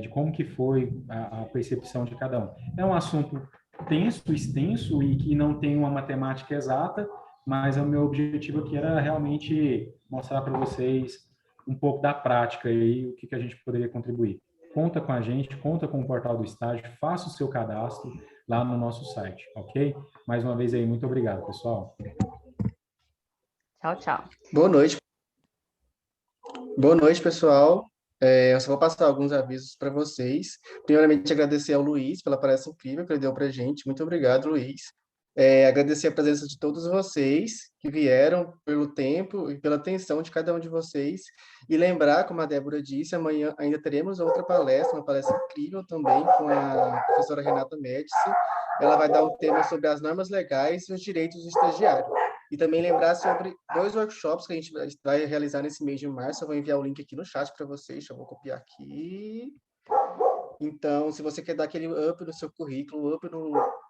de como que foi a percepção de cada um. É um assunto tenso, extenso e que não tem uma matemática exata, mas o meu objetivo aqui era realmente mostrar para vocês um pouco da prática e o que que a gente poderia contribuir. Conta com a gente, conta com o portal do estágio, faça o seu cadastro lá no nosso site, ok? Mais uma vez aí, muito obrigado, pessoal. Tchau, tchau. Boa noite. Boa noite, pessoal. Eu só vou passar alguns avisos para vocês. Primeiramente, agradecer ao Luiz pela palestra incrível que ele deu para a gente. Muito obrigado, Luiz. Agradecer a presença de todos vocês que vieram, pelo tempo e pela atenção de cada um de vocês. E lembrar, como a Débora disse, amanhã ainda teremos outra palestra, uma palestra incrível também, com a professora Renata Médici. Ela vai dar um tema sobre as normas legais e os direitos do estagiário. E também lembrar sobre 2 workshops que a gente vai realizar nesse mês de março. Eu vou enviar o link aqui no chat para vocês. Eu vou copiar aqui. Então, se você quer dar aquele up no seu currículo,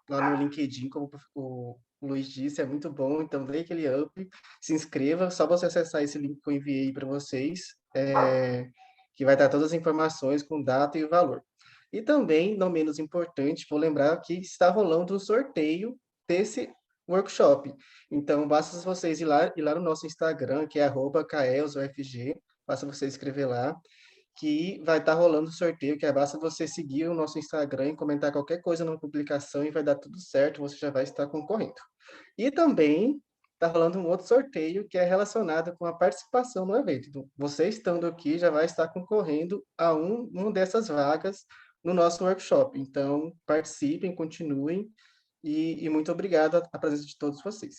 lá no LinkedIn, como o Luiz disse, é muito bom. Então, dê aquele up, se inscreva. Só você acessar esse link que eu enviei para vocês, que vai dar todas as informações com data e valor. E também, não menos importante, vou lembrar que está rolando um sorteio desse workshop. Então, basta vocês ir lá no nosso Instagram, que é @caelsufg, basta você escrever lá, que vai estar rolando o sorteio, que basta você seguir o nosso Instagram e comentar qualquer coisa na publicação e vai dar tudo certo, você já vai estar concorrendo. E também está rolando um outro sorteio que é relacionado com a participação no evento. Então, você estando aqui já vai estar concorrendo a uma dessas vagas no nosso workshop. Então, participem, continuem e muito obrigado à presença de todos vocês.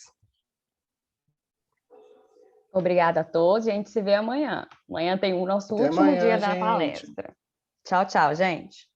Obrigada a todos e a gente se vê amanhã. Amanhã tem o nosso Até último amanhã, dia da gente. palestra. Tchau, tchau, gente.